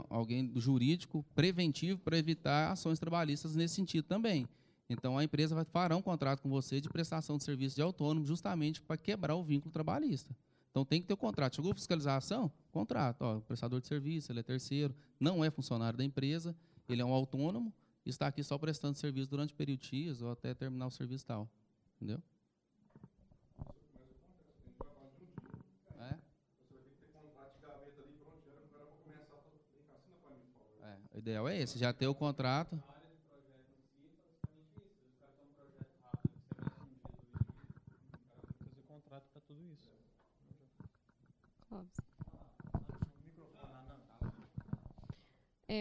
alguém do jurídico preventivo para evitar ações trabalhistas nesse sentido também. Então, a empresa fará um contrato com você de prestação de serviço de autônomo justamente para quebrar o vínculo trabalhista. Então, tem que ter o contrato. Chegou a fiscalização? Contrato. Ó, o prestador de serviço, ele é terceiro, não é funcionário da empresa, ele é um autônomo, está aqui só prestando serviço durante o período X ou até terminar o serviço tal. Entendeu? O ideal é esse, já ter o contrato. Fazer contrato para tudo isso.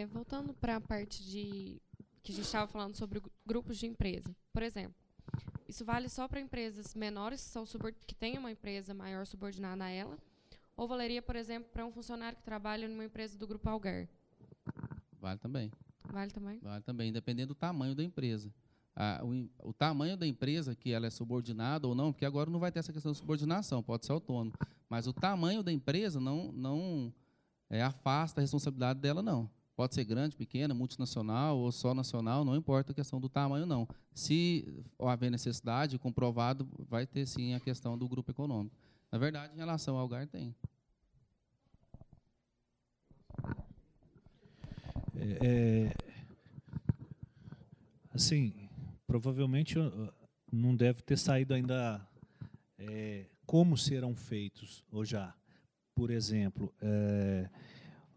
Voltando para a parte que a gente estava falando sobre grupos de empresa. Por exemplo, isso vale só para empresas menores que têm uma empresa maior subordinada a ela? Ou valeria, por exemplo, para um funcionário que trabalha numa empresa do Grupo Algar? Vale também. Vale também? Vale também, dependendo do tamanho da empresa. O tamanho da empresa, que ela é subordinada ou não, porque agora não vai ter essa questão de subordinação, pode ser autônomo. Mas o tamanho da empresa não afasta a responsabilidade dela, não. Pode ser grande, pequena, multinacional ou só nacional, não importa a questão do tamanho, não. Se haver necessidade, comprovado, vai ter sim a questão do grupo econômico. Na verdade, em relação ao Algar, tem. Assim, provavelmente não deve ter saído ainda como serão feitos, ou já. Por exemplo,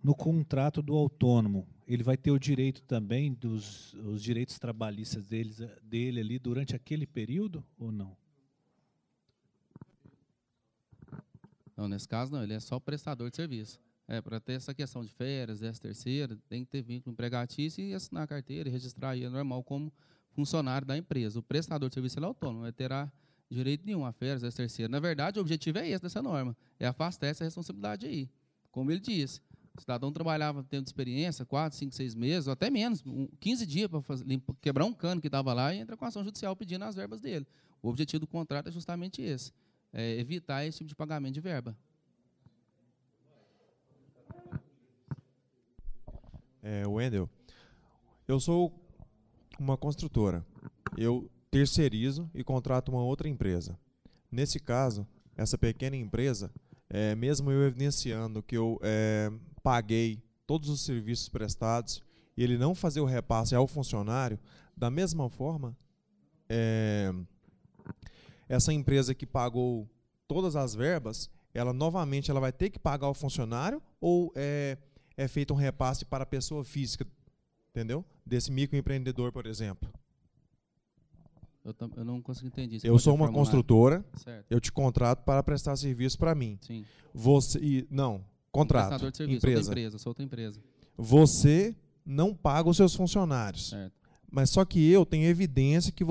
no contrato do autônomo, ele vai ter o direito também os direitos trabalhistas dele ali durante aquele período ou não? Não, nesse caso não, ele é só prestador de serviço. Para ter essa questão de férias, 13ª, tem que ter vínculo empregatício e assinar a carteira e registrar aí, é normal, como funcionário da empresa. O prestador de serviço ele é autônomo, não terá direito nenhum a férias, 13ª. Na verdade, o objetivo é esse dessa norma, é afastar essa responsabilidade aí. Como ele disse, o cidadão trabalhava tendo experiência, 4, 5, 6 meses, ou até menos, 15 dias para quebrar um cano que estava lá e entra com a ação judicial pedindo as verbas dele. O objetivo do contrato é justamente esse, evitar esse tipo de pagamento de verba. Wendel, eu sou uma construtora. Eu terceirizo e contrato uma outra empresa. Nesse caso, essa pequena empresa, mesmo eu evidenciando que eu paguei todos os serviços prestados e ele não fazer o repasse ao funcionário, da mesma forma, essa empresa que pagou todas as verbas, ela novamente vai ter que pagar ao funcionário ou é feito um repasse para a pessoa física, entendeu? Desse microempreendedor, por exemplo. Eu não consigo entender. Eu sou uma construtora, certo. Eu te contrato para prestar serviço para mim. Sim. Contrato, prestador de serviço, empresa. Sou outra empresa. Você não paga os seus funcionários. Certo. Mas só que eu tenho evidência que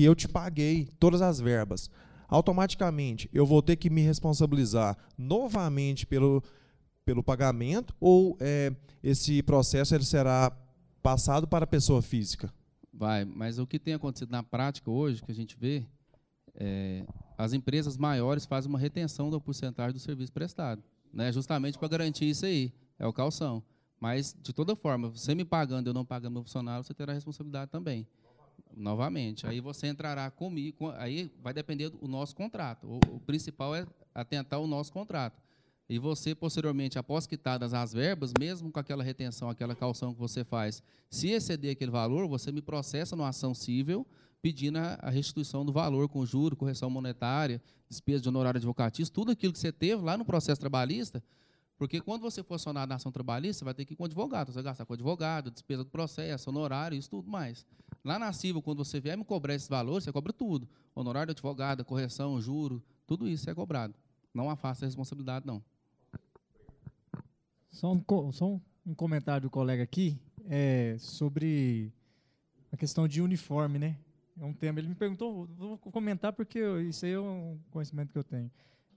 eu te paguei todas as verbas. Automaticamente, eu vou ter que me responsabilizar novamente pelo pagamento ou esse processo ele será passado para a pessoa física? Vai, mas o que tem acontecido na prática hoje, que a gente vê, as empresas maiores fazem uma retenção da porcentagem do serviço prestado, né, justamente para garantir isso aí, é o calção. Mas, de toda forma, você me pagando e eu não pagando meu funcionário, você terá responsabilidade também. Novamente. Aí você entrará comigo, aí vai depender do nosso contrato. O principal é atentar ao nosso contrato. E você, posteriormente, após quitadas as verbas, mesmo com aquela retenção, aquela calção que você faz, se exceder aquele valor, você me processa numa ação cível, pedindo a restituição do valor com juro, correção monetária, despesa de honorário advocatício, tudo aquilo que você teve lá no processo trabalhista, porque quando você for acionado na ação trabalhista, você vai ter que ir com o advogado, você vai gastar com o advogado, despesa do processo, honorário, isso tudo mais. Lá na cível, quando você vier me cobrar esses valores, você cobra tudo. Honorário do advogado, correção, juro, tudo isso é cobrado. Não afasta a responsabilidade, não. Só um comentário do colega aqui. sobre a questão de uniforme, né? É um tema. Ele me perguntou, vou comentar porque isso aí é um conhecimento que eu tenho.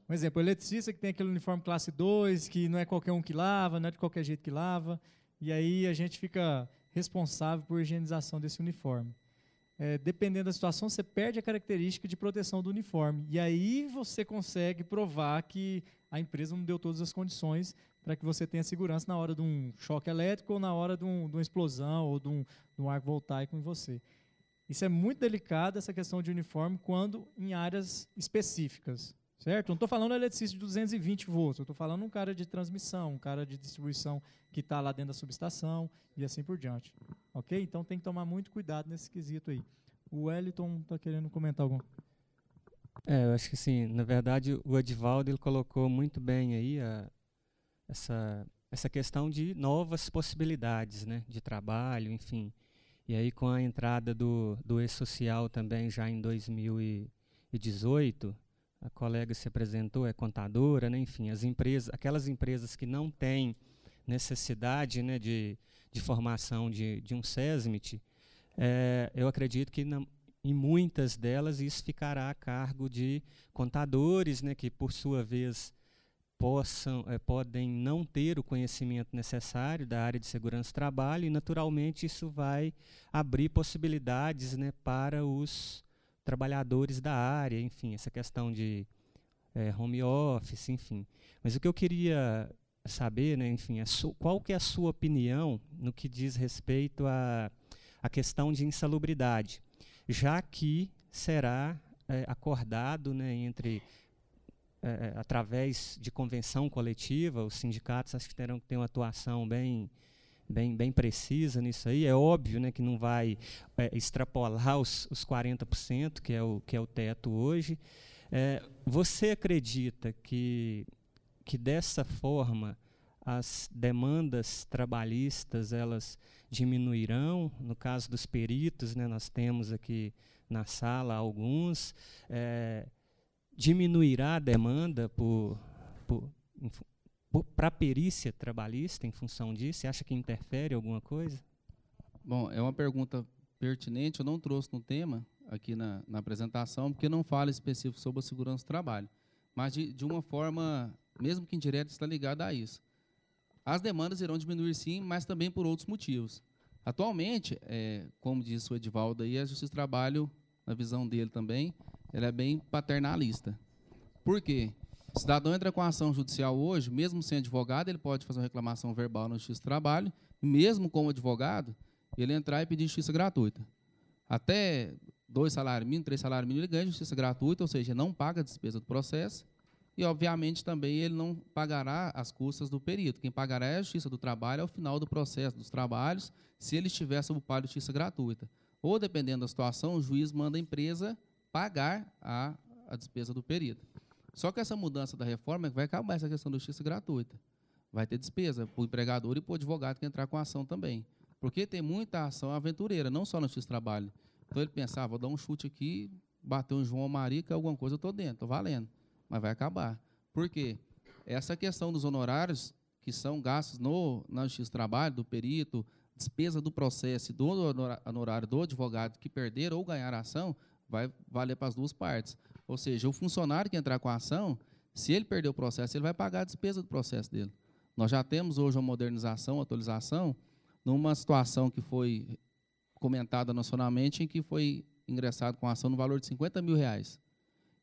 Um exemplo, o eletricista que tem aquele uniforme classe 2, que não é qualquer um que lava, não é de qualquer jeito que lava, e aí a gente fica responsável por higienização desse uniforme. Dependendo da situação, você perde a característica de proteção do uniforme. E aí você consegue provar que a empresa não deu todas as condições para que você tenha segurança na hora de um choque elétrico ou na hora de uma explosão ou de um arco voltaico em você. Isso é muito delicado, essa questão de uniforme, quando em áreas específicas. Certo? Não estou falando de eletricista de 220 volts, eu estou falando um cara de transmissão, um cara de distribuição que está lá dentro da subestação e assim por diante. Ok? Então tem que tomar muito cuidado nesse quesito aí. O Wellington está querendo comentar alguma coisa? Eu acho que sim. Na verdade, o Edivaldo ele colocou muito bem aí essa questão de novas possibilidades, né, de trabalho, enfim. E aí com a entrada do E-Social também já em 2018, a colega se apresentou, é contadora, né? Enfim, aquelas empresas que não têm necessidade, né, de formação de um SESMIT, eu acredito que em muitas delas isso ficará a cargo de contadores, né, que por sua vez podem não ter o conhecimento necessário da área de segurança do trabalho e naturalmente isso vai abrir possibilidades, né, para os trabalhadores da área, enfim, essa questão de home office, enfim. Mas o que eu queria saber, né, enfim, qual que é a sua opinião no que diz respeito à questão de insalubridade, já que será acordado, né, através de convenção coletiva, os sindicatos acho que terão que ter uma atuação bem precisa nisso aí. É óbvio, né, que não vai extrapolar os 40%, que é o teto hoje. Você acredita que dessa forma as demandas trabalhistas elas diminuirão? No caso dos peritos, né, nós temos aqui na sala alguns. Diminuirá a demanda para a perícia trabalhista em função disso? Você acha que interfere alguma coisa? Bom, é uma pergunta pertinente. Eu não trouxe no tema aqui na apresentação, porque não fala específico sobre a segurança do trabalho. Mas, de uma forma, mesmo que indireta, está ligada a isso. As demandas irão diminuir, sim, mas também por outros motivos. Atualmente, como disse o Edivaldo, aí, a Justiça do Trabalho, na visão dele também, ela é bem paternalista. Por quê? O cidadão entra com a ação judicial hoje, mesmo sem advogado, ele pode fazer uma reclamação verbal na Justiça do Trabalho, e mesmo como advogado, ele entrar e pedir justiça gratuita. Até 2 salários mínimos, 3 salários mínimos, ele ganha justiça gratuita, ou seja, não paga a despesa do processo, e, obviamente, também ele não pagará as custas do perito. Quem pagará é a Justiça do Trabalho ao final do processo dos trabalhos, se ele estiver sob o par de justiça gratuita. Ou, dependendo da situação, o juiz manda a empresa pagar a despesa do perito. Só que essa mudança da reforma vai acabar essa questão da justiça gratuita. Vai ter despesa para o empregador e para o advogado que entrar com a ação também. Porque tem muita ação aventureira, não só na Justiça do Trabalho. Então ele pensava, vou dar um chute aqui, bater um João ou Maria, que alguma coisa eu estou dentro, estou valendo. Mas vai acabar. Por quê? Essa questão dos honorários que são gastos na Justiça do Trabalho, do perito, despesa do processo e do honorário do advogado que perder ou ganhar a ação, vai valer para as duas partes. Ou seja, o funcionário que entrar com a ação, se ele perder o processo, ele vai pagar a despesa do processo dele. Nós já temos hoje uma modernização, uma atualização, numa situação que foi comentada nacionalmente, em que foi ingressado com a ação no valor de R$50 mil.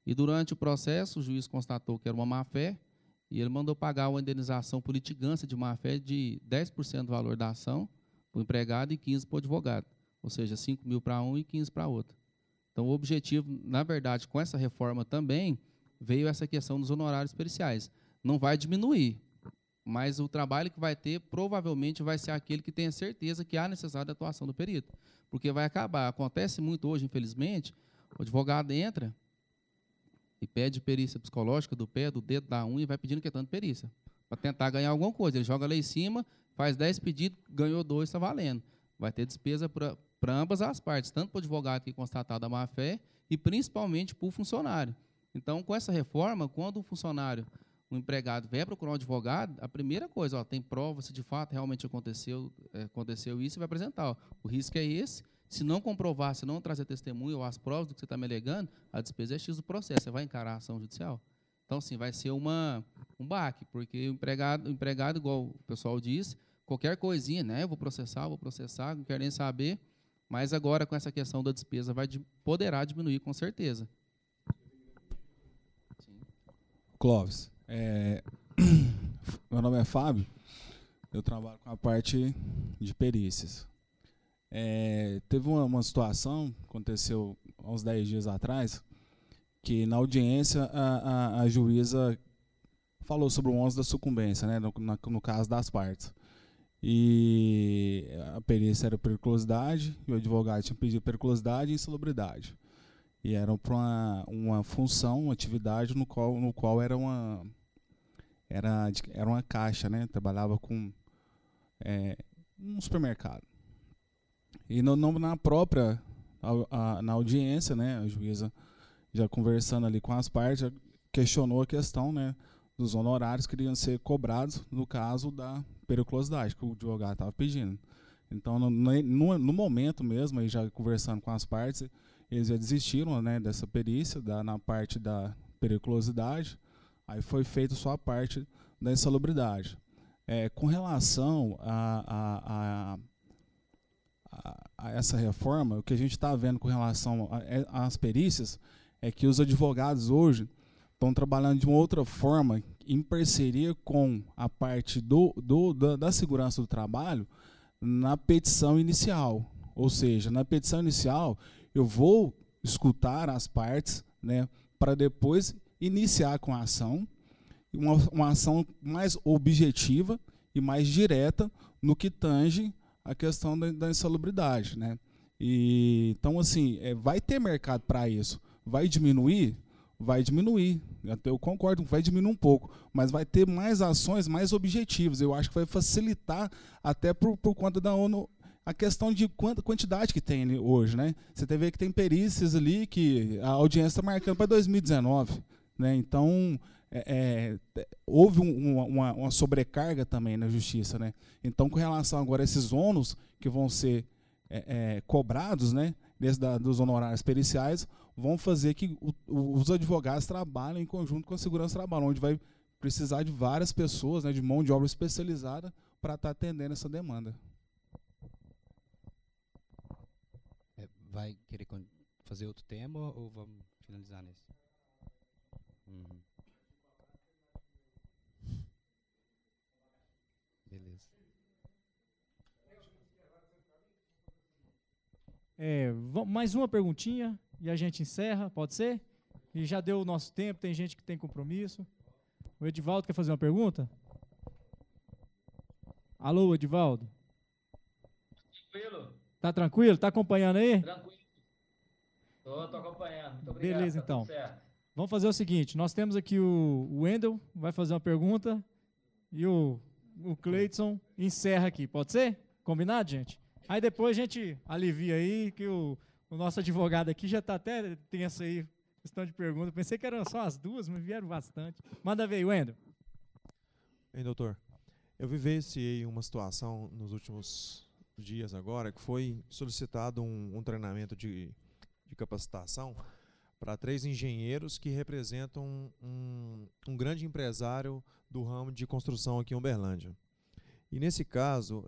E durante o processo, o juiz constatou que era uma má-fé, e ele mandou pagar uma indenização por litigância de má-fé de 10% do valor da ação para o empregado e 15% para o advogado. Ou seja, 5 mil para um e 15 para outro. Então, o objetivo, na verdade, com essa reforma também, veio essa questão dos honorários periciais. Não vai diminuir, mas o trabalho que vai ter, provavelmente, vai ser aquele que tenha certeza que há necessidade de atuação do perito. Porque vai acabar. Acontece muito hoje, infelizmente, o advogado entra e pede perícia psicológica do pé, do dedo, da unha, e vai pedindo questão de perícia, para tentar ganhar alguma coisa. Ele joga lá em cima, faz 10 pedidos, ganhou 2, está valendo. Vai ter despesa para ambas as partes, tanto para o advogado que é constatado a má-fé e principalmente para o funcionário. Então, com essa reforma, quando o funcionário o empregado vier procurar um advogado, a primeira coisa, ó, tem prova se de fato realmente aconteceu isso, e vai apresentar. Ó, o risco é esse. Se não comprovar, se não trazer testemunho ou as provas do que você está me alegando, a despesa é X do processo. Você vai encarar a ação judicial? Então, assim, vai ser um baque, porque o empregado, igual o pessoal disse, qualquer coisinha, né? Eu vou processar, não quero nem saber. Mas agora, com essa questão da despesa, poderá diminuir com certeza. Clóvis, meu nome é Fábio, eu trabalho com a parte de perícias. Teve uma situação, aconteceu há uns 10 dias atrás, que na audiência a juíza falou sobre o ônus da sucumbência, né, no caso das partes. E a perícia era periculosidade, e o advogado tinha pedido periculosidade e insalubridade. E era para uma função, uma atividade no qual era uma caixa, né? Trabalhava com um supermercado. E na própria na audiência, né, a juíza já conversando ali com as partes, já questionou a questão, né, dos honorários que iriam ser cobrados no caso da periculosidade que o advogado estava pedindo. Então, no momento mesmo, aí já conversando com as partes, eles já desistiram, né, dessa perícia na parte da periculosidade. Aí foi feito só a parte da insalubridade. Com relação a essa reforma, o que a gente está vendo com relação às perícias é que os advogados hoje estão trabalhando de uma outra forma, em parceria com a parte da segurança do trabalho, na petição inicial. Ou seja, na petição inicial, eu vou escutar as partes, né, para depois iniciar com a ação, uma ação mais objetiva e mais direta no que tange a questão da insalubridade, né? Então, assim, vai ter mercado para isso. Vai diminuir? Vai diminuir. Eu concordo, vai diminuir um pouco, mas vai ter mais ações mais objetivas. Eu acho que vai facilitar até por conta da ONU a questão de quantidade que tem hoje, né? Você vê que tem perícias ali que a audiência está marcando para 2019, né? Então, houve uma sobrecarga também na justiça, né? Então, com relação agora a esses ônus que vão ser cobrados, né, dos honorários periciais, vão fazer que os advogados trabalhem em conjunto com a segurança do trabalho, onde vai precisar de várias pessoas, né, de mão de obra especializada para estar atendendo essa demanda. Vai querer fazer outro tema ou vamos finalizar nesse? Beleza. Mais uma perguntinha e a gente encerra, pode ser? E já deu o nosso tempo, tem gente que tem compromisso. O Edivaldo quer fazer uma pergunta? Alô, Edivaldo? Tranquilo? Tá tranquilo? Tá acompanhando aí? Tranquilo. Tô acompanhando. Muito obrigado. Beleza, tá então. tudo certo. Vamos fazer o seguinte, nós temos aqui o Wendel, vai fazer uma pergunta, e o Cleidson encerra aqui, pode ser? Combinado, gente? Aí depois a gente alivia aí, que o nosso advogado aqui já está até tenso aí, questão de pergunta. Pensei que eram só as duas, mas vieram bastante. Manda ver, Wendel. Bem, doutor, eu vivenciei uma situação nos últimos dias agora, que foi solicitado um treinamento de capacitação para 3 engenheiros que representam um grande empresário do ramo de construção aqui em Uberlândia. E nesse caso,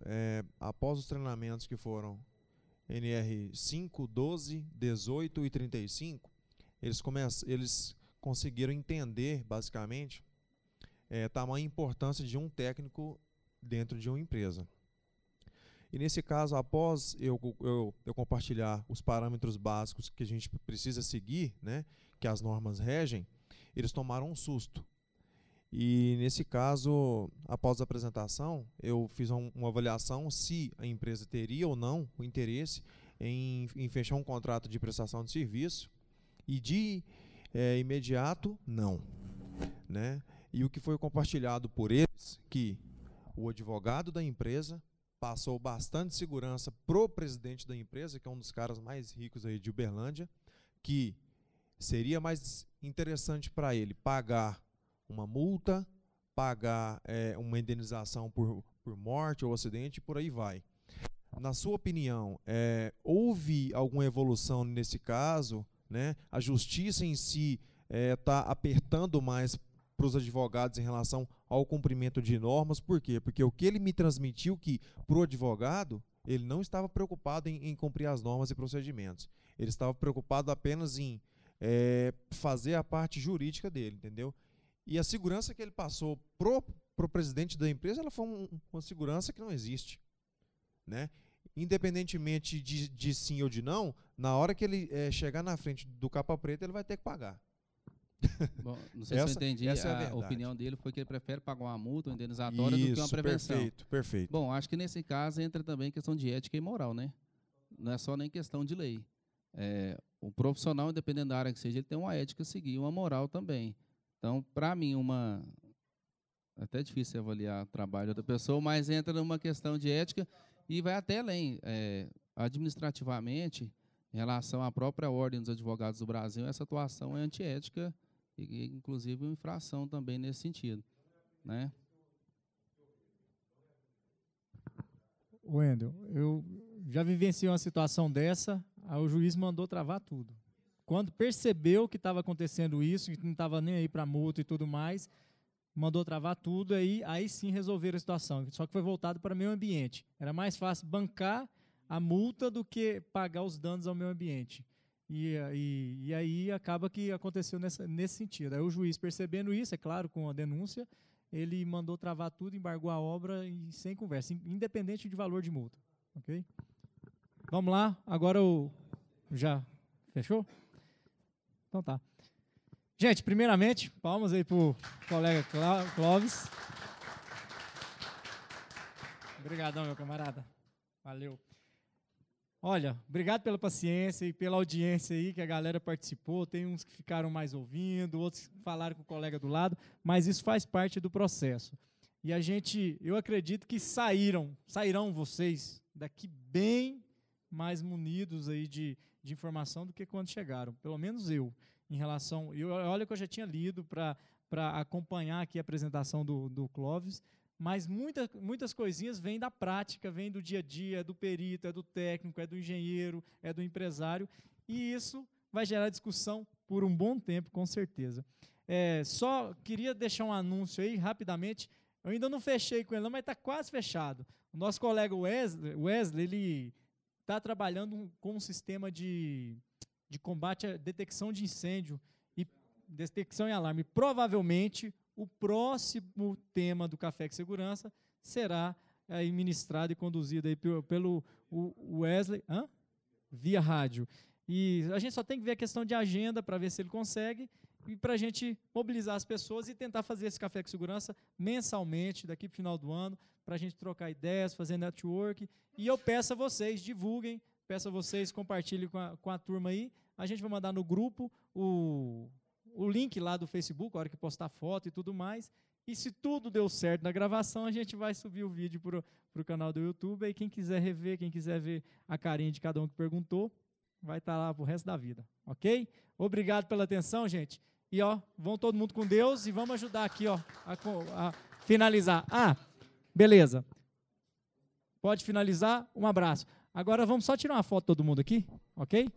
após os treinamentos que foram NR 5, 12, 18 e 35, eles conseguiram entender, basicamente, tamanha importância de um técnico dentro de uma empresa. E nesse caso, após eu compartilhar os parâmetros básicos que a gente precisa seguir, né, que as normas regem, eles tomaram um susto. E nesse caso, após a apresentação, eu fiz uma avaliação se a empresa teria ou não o interesse em fechar um contrato de prestação de serviço, e de imediato, não, né? E o que foi compartilhado por eles, que o advogado da empresa passou bastante segurança pro presidente da empresa, que é um dos caras mais ricos aí de Uberlândia, que seria mais interessante para ele pagar uma multa, pagar uma indenização por morte ou acidente, e por aí vai. Na sua opinião, houve alguma evolução nesse caso, né? A justiça em si está apertando mais para os advogados em relação ao cumprimento de normas. Por quê? Porque o que ele me transmitiu que para o advogado, ele não estava preocupado em cumprir as normas e procedimentos. Ele estava preocupado apenas em fazer a parte jurídica dele, entendeu? E a segurança que ele passou pro presidente da empresa, ela foi uma segurança que não existe, né? Independentemente de sim ou de não, na hora que ele chegar na frente do capa preta, ele vai ter que pagar. Bom, não sei se eu entendi, a opinião dele foi que ele prefere pagar uma multa, uma indenizatória, do que uma prevenção. Perfeito, perfeito. Bom, acho que nesse caso entra também questão de ética e moral, né? Não é só nem questão de lei. O profissional, independente da área que seja, ele tem uma ética a seguir, uma moral também. Então, para mim, é até difícil avaliar o trabalho da pessoa, mas entra numa questão de ética e vai até além. Administrativamente, em relação à própria Ordem dos Advogados do Brasil, essa atuação é antiética e, inclusive, uma infração também nesse sentido, né? Wendel, eu já vivenciei uma situação dessa, aí o juiz mandou travar tudo. Quando percebeu que estava acontecendo isso, que não estava nem aí para multa e tudo mais, mandou travar tudo, aí sim resolveram a situação. Só que foi voltado para o meio ambiente. Era mais fácil bancar a multa do que pagar os danos ao meio ambiente. E aí acaba que aconteceu nesse sentido. Aí o juiz, percebendo isso, é claro, com a denúncia, ele mandou travar tudo, embargou a obra e sem conversa, independente de valor de multa. Ok? Vamos lá, agora já fechou? Então tá. Gente, primeiramente, palmas aí pro colega Clóvis. Obrigadão, meu camarada. Valeu. Olha, obrigado pela paciência e pela audiência aí, que a galera participou. Tem uns que ficaram mais ouvindo, outros que falaram com o colega do lado, mas isso faz parte do processo. E eu acredito que sairão vocês daqui bem mais munidos aí de informação do que quando chegaram. Pelo menos eu, em relação... Olha que eu já tinha lido para acompanhar aqui a apresentação do Clóvis, mas muitas coisinhas vêm da prática, vêm do dia a dia, é do perito, é do técnico, é do engenheiro, é do empresário, e isso vai gerar discussão por um bom tempo, com certeza. Só queria deixar um anúncio aí, rapidamente. Eu ainda não fechei com ele, mas está quase fechado. O nosso colega Wesley, ele está trabalhando com um sistema de combate à detecção de incêndio e detecção e alarme. Provavelmente, o próximo tema do Café com Segurança será aí ministrado e conduzido aí pelo Wesley via rádio. E a gente só tem que ver a questão de agenda para ver se ele consegue e para a gente mobilizar as pessoas e tentar fazer esse Café com Segurança mensalmente, daqui para o final do ano, para a gente trocar ideias, fazer network. E eu peço a vocês, divulguem, peço a vocês, compartilhem com a turma aí. A gente vai mandar no grupo o link lá do Facebook, a hora que postar foto e tudo mais. E se tudo deu certo na gravação, a gente vai subir o vídeo para o canal do YouTube. E quem quiser rever, quem quiser ver a carinha de cada um que perguntou, vai estar lá pro resto da vida, ok? Obrigado pela atenção, gente. E, vão todo mundo com Deus e vamos ajudar aqui, a finalizar. Beleza. Pode finalizar. Um abraço. Agora vamos só tirar uma foto todo mundo aqui, ok?